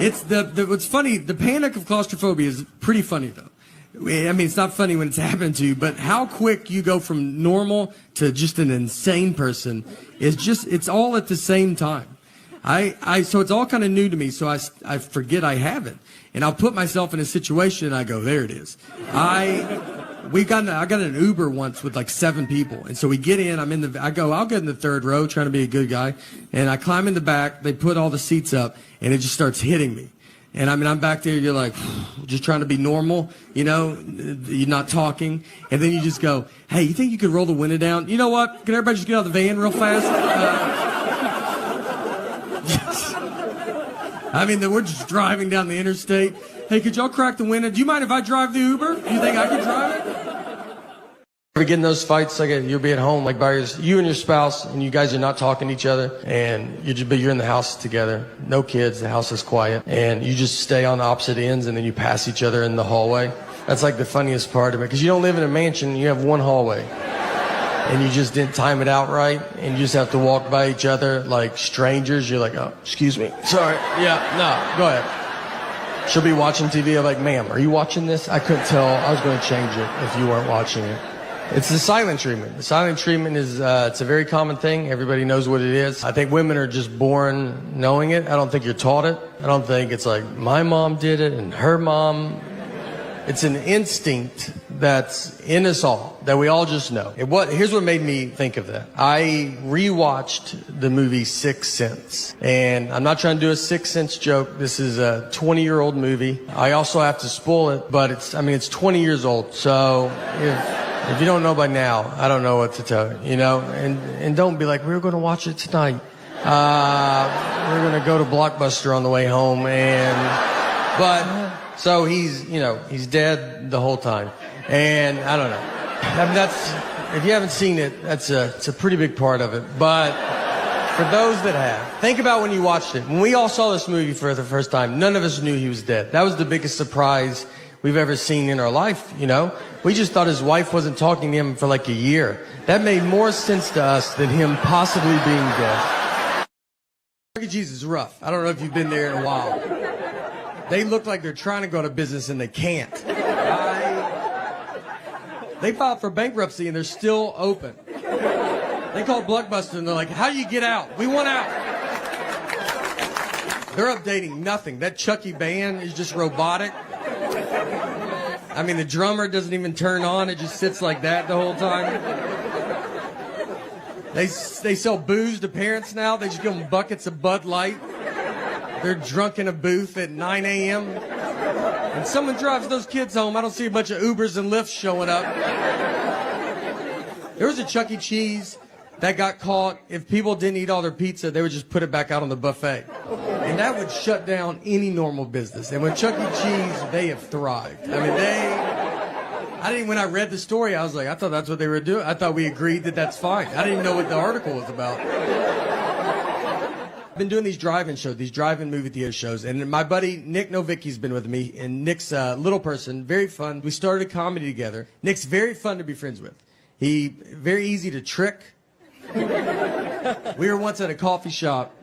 It's what's funny, the panic of claustrophobia is pretty funny, though. I mean, it's not funny when it's happening to you, but how quick you go from normal to just an insane person it's all at the same time. So it's all kind of new to me, so I forget I have it. And I'll put myself in a situation and I go, there it is. I got an Uber once with like 7 people. And so we get in, I'll get in the third row trying to be a good guy. And I climb in the back, they put all the seats up and it just starts hitting me. And I mean, I'm back there, you're like, just trying to be normal, you know, you're not talking. And then you just go, hey, you think you could roll the window down? You know what? Can everybody just get out of the van real fast? I mean, we're just driving down the interstate. Hey, could y'all crack the window? Do you mind if I drive the Uber? Do you think I can drive it? Ever get in those fights, like you'll be at home, like you and your spouse, and you guys are not talking to each other, and you're in the house together, no kids, the house is quiet, and you just stay on the opposite ends, and then you pass each other in the hallway. That's like the funniest part of it, because you don't live in a mansion, you have one hallway, and you just didn't time it out right, and you just have to walk by each other like strangers. You're like, oh, excuse me, sorry, yeah, no, go ahead. She'll be watching TV. I'm like, ma'am, are you watching this? I couldn't tell. I was going to change it if you weren't watching it. It's the silent treatment. The silent treatment is, it's a very common thing. Everybody knows what it is. I think women are just born knowing it. I don't think you're taught it. I don't think it's like, my mom did it and her mom. It's an instinct that's in us all, that we all just know. Here's what made me think of that. I rewatched the movie Sixth Sense. And I'm not trying to do a Sixth Sense joke. This is a 20-year-old movie. I also have to spoil it, but it's 20 years old. So if you don't know by now, I don't know what to tell you, you know? And don't be like, we're going to watch it tonight. We're going to go to Blockbuster on the way home. So he's dead the whole time. And I don't know. I mean, if you haven't seen it, it's a pretty big part of it. But for those that have, think about when you watched it. When we all saw this movie for the first time, none of us knew he was dead. That was the biggest surprise we've ever seen in our life, you know? We just thought his wife wasn't talking to him for like a year. That made more sense to us than him possibly being dead. Chuck E. Cheese is rough. I don't know if you've been there in a while. They look like they're trying to go out of business and they can't. They filed for bankruptcy and they're still open. They called Blockbuster and they're like, how do you get out? We want out. They're updating nothing. That Chuck E. band is just robotic. I mean, the drummer doesn't even turn on. It just sits like that the whole time. They sell booze to parents now. They just give them buckets of Bud Light. They're drunk in a booth at 9 a.m. And someone drives those kids home. I don't see a bunch of Ubers and Lyfts showing up. There was a Chuck E. Cheese that got caught. If people didn't eat all their pizza, they would just put it back out on the buffet. And that would shut down any normal business. And with Chuck E. Cheese, they have thrived. I mean, when I read the story, I was like, I thought that's what they were doing. I thought we agreed that that's fine. I didn't even know what the article was about. I've been doing these drive-in shows, these drive-in movie theater shows, and my buddy Nick Novicki's been with me, and Nick's a little person, very fun. We started a comedy together. Nick's very fun to be friends with. He very easy to trick. We were once at a coffee shop,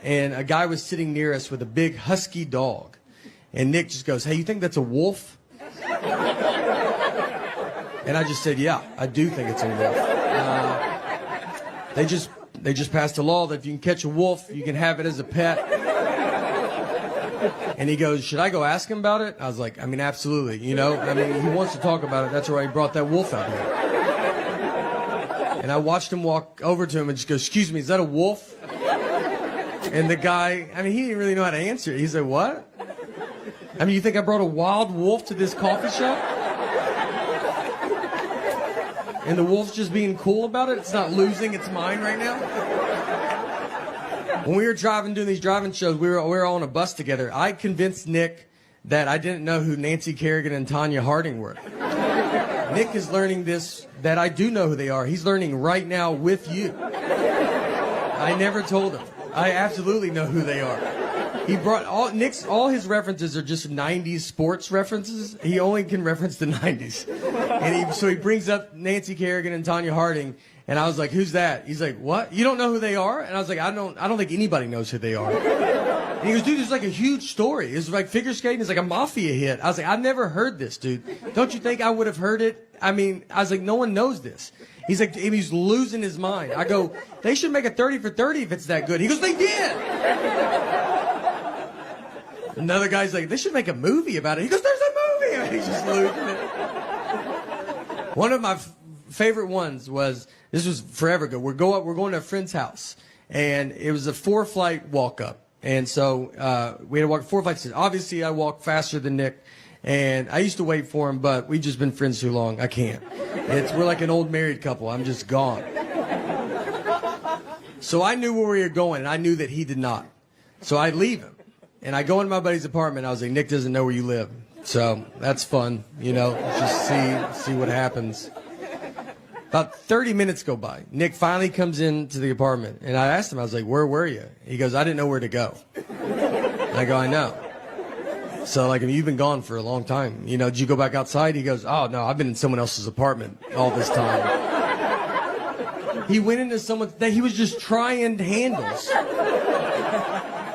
and a guy was sitting near us with a big husky dog, and Nick just goes, "Hey, you think that's a wolf?" And I just said, "Yeah, I do think it's a wolf." They just passed a law that if you can catch a wolf, you can have it as a pet. And he goes, "Should I go ask him about it?" I was like, absolutely. You know, he wants to talk about it. That's why he brought that wolf out here. And I watched him walk over to him and just go, "Excuse me, is that a wolf?" And the guy, he didn't really know how to answer it. He said, "What? You think I brought a wild wolf to this coffee shop?" And the wolf's just being cool about it? It's not losing its mind right now? When we were doing these driving shows, we were all on a bus together. I convinced Nick that I didn't know who Nancy Kerrigan and Tanya Harding were. Nick is learning this, that I do know who they are. He's learning right now with you. I never told him. I absolutely know who they are. He brought all his references are just 90s sports references. He only can reference the 90s. And so he brings up Nancy Kerrigan and Tanya Harding, and I was like, "Who's that?" He's like, "What? You don't know who they are?" And I was like, I don't think anybody knows who they are. And he goes, "Dude, this is like a huge story. It's like figure skating is like a mafia hit." I was like, "I've never heard this, dude. Don't you think I would have heard it?" I was like, "No one knows this." He's like, he's losing his mind. I go, "They should make a 30 for 30 if it's that good." He goes, "They did." Another guy's like, "They should make a movie about it." He goes, "There's a movie." He's just losing it. One of my favorite ones was, this was forever ago. We're going to a friend's house, and it was a 4-flight walk up. And so we had to walk 4 flights. Obviously, I walk faster than Nick, and I used to wait for him, but we've just been friends too long. I can't. We're like an old married couple. I'm just gone. So I knew where we were going, and I knew that he did not. So I leave him. And I go into my buddy's apartment. I was like, "Nick doesn't know where you live." So that's fun, just see what happens. About 30 minutes go by. Nick finally comes into the apartment. And I asked him, I was like, "Where were you?" He goes, "I didn't know where to go." And I go, "I know." So, you've been gone for a long time. Did you go back outside? He goes, "Oh, no, I've been in someone else's apartment all this time." He went into someone's, that he was just trying handles.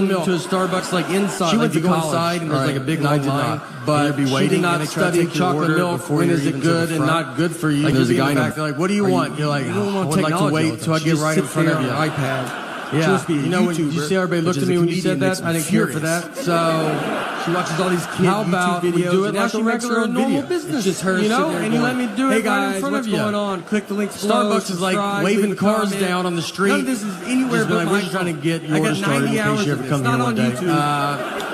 been milk. to a Starbucks like inside? She Like went you to go college, inside and there's right, like a big and I long did line, not. but And you'd be she waiting, did and not they try to study take your chocolate order milk. before When you're is it even to the good and front. not good for you? Like, There's a you'd be guy in in the the back, back. They're like, "What do you want?" You're like, you don't "I want would like to technology all wait the till I time. get She right in sits front there of you." on her iPad. She Yeah, wants to be a you know, when you YouTuber, see everybody which looked is at a me when you comedian, said that. makes me I didn't care for furious. that. So She watches all these kid how about YouTube we videos. do it and now like she a makes her regular own normal videos. business? It's just her You know, sitting there and you going, let me do it hey right in guys, front what's of you. going on? Click the links below. Starbucks is like subscribe, waving leave a cars comment. down on the street. None of this is anywhere Just be but like, my we're just trying to get I yours got started 90 in case hours you of ever this. come Not here one on day. YouTube.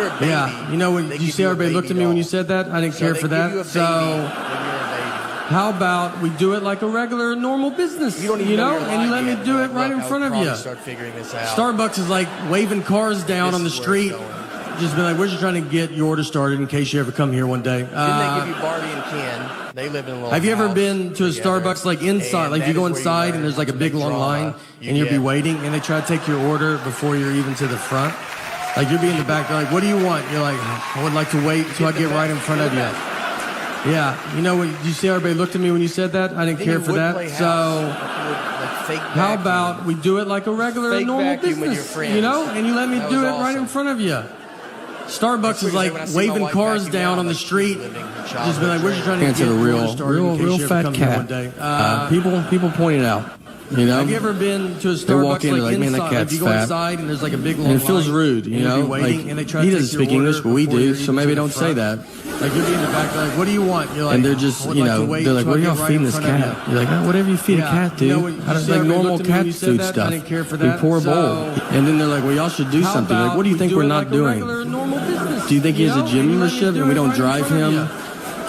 you're a baby. Yeah, you know, when they you give see you a everybody looked at me baby when you doll. said that? I didn't So care they for give you a that. baby So when you're a baby. how about we do it like a regular, normal business? You don't even know, your and you line let me yet, do but it right look, in I front would of probably you. Start figuring this out. Starbucks is like waving cars down This on the is where street. it's going. Just be like, we're just trying to get your order started in case you ever come here one day. Didn't they give you Barbie and Ken? They live in a little Have you ever house been to a together. Starbucks like inside, And like that you go is where inside learn and there's like a to big make long drama. line You and you'll be get- waiting and they try to take your order before you're even to the front? Like you'll be in the back, they're like, what do you want? You're like, I would like to wait until I get right in front of you. Yeah, you know, when you see everybody looked at me when you said that? I didn't Then care you for would that. play house. So Like fake how vacuum. about we do it like a regular, Fake normal vacuum with your business, friends. you know? And you let me That do was it right in awesome. front of you. Starbucks That's is what like when I see my waving wife cars vacuum down out, on the like she's street. living her Just be like, we're just trying to childhood get dream. your real, order started in case real you ever fat come here cat. one day. People point it out. You know, Have you ever been to a They walk Starbucks in, like like, man, that inside? Like cat's you go fat. inside and there's like a big long and it feels line, rude. You and you'll know, be waiting, like and they try he to doesn't take your speak English, order but we before you're do. So even maybe to the don't say front. that. Like you'll be in the back, like, what do you want? You're like, And they're I just, would you like to know, wait they're like, till what I are y'all get right feeding in this front of cat? you. You're like, oh, whatever you feed a Yeah, cat, dude. you know what, you I don't see like everybody normal looked at me when cat you said food that? I stuff. didn't care for We that. pour a bowl, So and then they're like, well, y'all should do how something. Like, about what do you we think do we're it not like a doing? regular, normal business, Do you think he has know? a gym And you let me membership do and we it don't right in drive front of him you.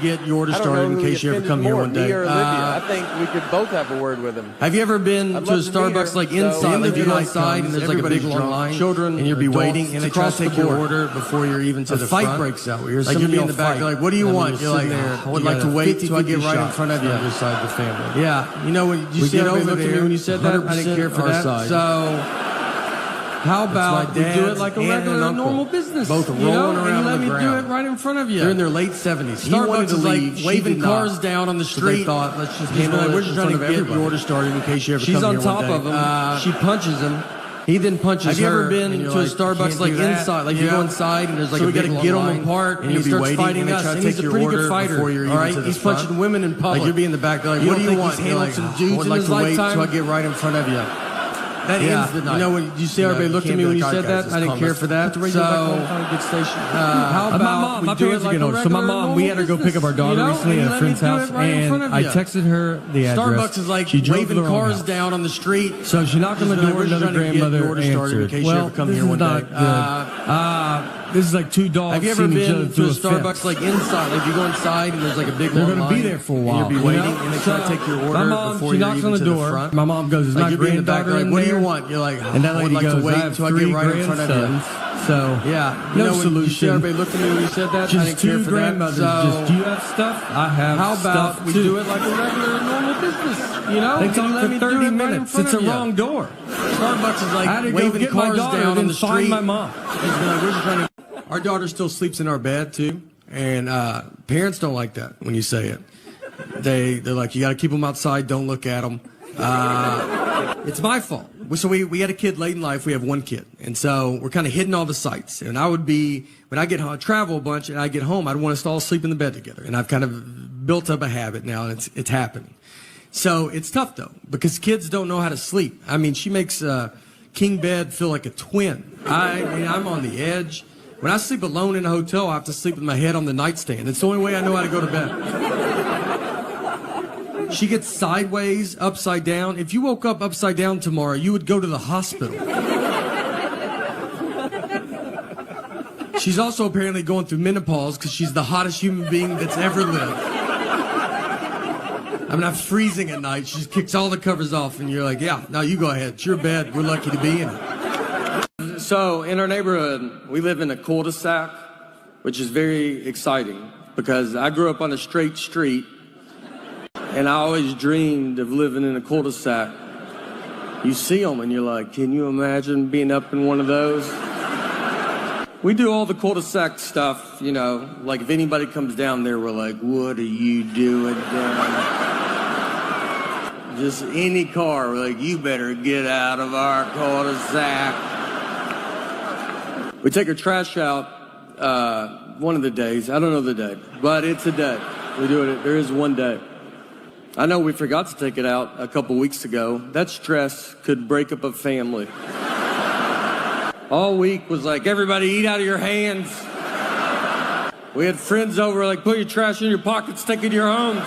get your order I don't know started in who he case you ever offended come here more, one day. me or Olivia. I think we could both have a word with him. Have you ever been I'd to a love to meet Starbucks her, like so- inside, like you go Everybody outside and comes, there's like a big everybody's long drunk, line, children, and you'll be adults, waiting, and they try across to the take your board. order before you're even to A the fight front. breaks out. You're Like you'll be in the back, fight. you're like, what do you And then want? You're like, I would you like to got a wait till I 50-50 get right in shot front of you. on the other side of the family. Yeah, you know when you We see get everybody over looked at me there, when you said that. I didn't care for 100% that. our side. So How about we do it like a aunt and regular, uncle. normal business? Both you rolling know? around And let on the me do ground. it right in front of you. They're in their late 70s. He wanted Starbucks to is leave. like She waving did not. cars down on the So they street. thought, let's just He's handle like, it we're in just trying to front of get everybody. your order started in case you ever She's come on here one top day. of him. She punches him. He then punches Have you her. ever been and to you're a like, Starbucks "You can't like do that." inside? Like you go inside and there's like so a we got big to long get them line, apart, and and he you'll be starts waiting, fighting and they us. try to And he's take a your pretty order good fighter. before you're all even right, to the he's front. punching women in public. Like you'll be in the back, they're like, What what do do you you want? want? You're You're like, like, some dudes I would in like his to wait lifetime? till I get right in front of you. That ends the night. You know when you see everybody looked at me when you said that? I didn't care for that. So, good station. How My about mom, we my do it parents are like getting a older. So my regular, mom, we had her go normal pick up our daughter business, recently you at know? a friend's And let me house, do it right in front and of I you. texted her the address. Starbucks is like She drove to waving the wrong cars house. down on the street. So she knocked on the Just like, door. we're just Another trying to get grandmother your order started in answered. case you Well, ever come this here is one not day. good. This is like two dogs. Have you ever seeing each other been to through a Starbucks fence. like inside? Like you go inside and there's like a big They're long going to be line, there for a and while. you'll be you waiting, know? and they try to take your order My mom, before she you're knocks even on the to door. the front. My mom goes, "Is Like my you'll be in the back, granddaughter like, in what do there?" you want? You're like, And that I would lady like goes, to wait "I have till I get three right in front of you. grandsons." So Yeah, you no know, when you see solution. everybody looked at me when you said that. I Just didn't care two for grandmothers. that. So, Just, do you have stuff? I have how about stuff we too. do it like a regular, normal business? You know, They And talked let for me do 30 it right in minutes. front It's a of you. wrong door. Starbucks is I had like to go waving get my cars daughter down on and the find street. my mom. He's been like, we're just trying to. Our daughter still sleeps in our bed too, and parents don't like that when you say it. They're like, you got to keep them outside. Don't look at them. It's my fault. So we had a kid late in life. We have one kid, and so we're kind of hitting all the sites. And I would be when I get home, I travel a bunch, and I get home, I'd want us to all sleep in the bed together. And I've kind of built up a habit now, and it's happening. So it's tough though because kids don't know how to sleep. I mean, she makes king bed feel like a twin. I mean, I'm on the edge. When I sleep alone in a hotel, I have to sleep with my head on the nightstand. It's the only way I know how to go to bed. She gets sideways, upside down. If you woke up upside down tomorrow, you would go to the hospital. She's also apparently going through menopause because she's the hottest human being that's ever lived. I mean, I'm freezing at night. She just kicks all the covers off, and you're like, yeah, no, you go ahead. It's your bed. We're lucky to be in it. So in our neighborhood, we live in a cul-de-sac, which is very exciting because I grew up on a straight street, and I always dreamed of living in a cul-de-sac. You see them, and you're like, can you imagine being up in one of those? We do all the cul-de-sac stuff, you know, like if anybody comes down there, we're like, what are you doing down? Just any car, we're like, you better get out of our cul-de-sac. We take our trash out one of the days. I don't know the day, but it's a day. We do it. There is one day. I know we forgot to take it out a couple weeks ago. That stress could break up a family. All week was like, everybody eat out of your hands. We had friends over like, put your trash in your pockets, take it to your homes.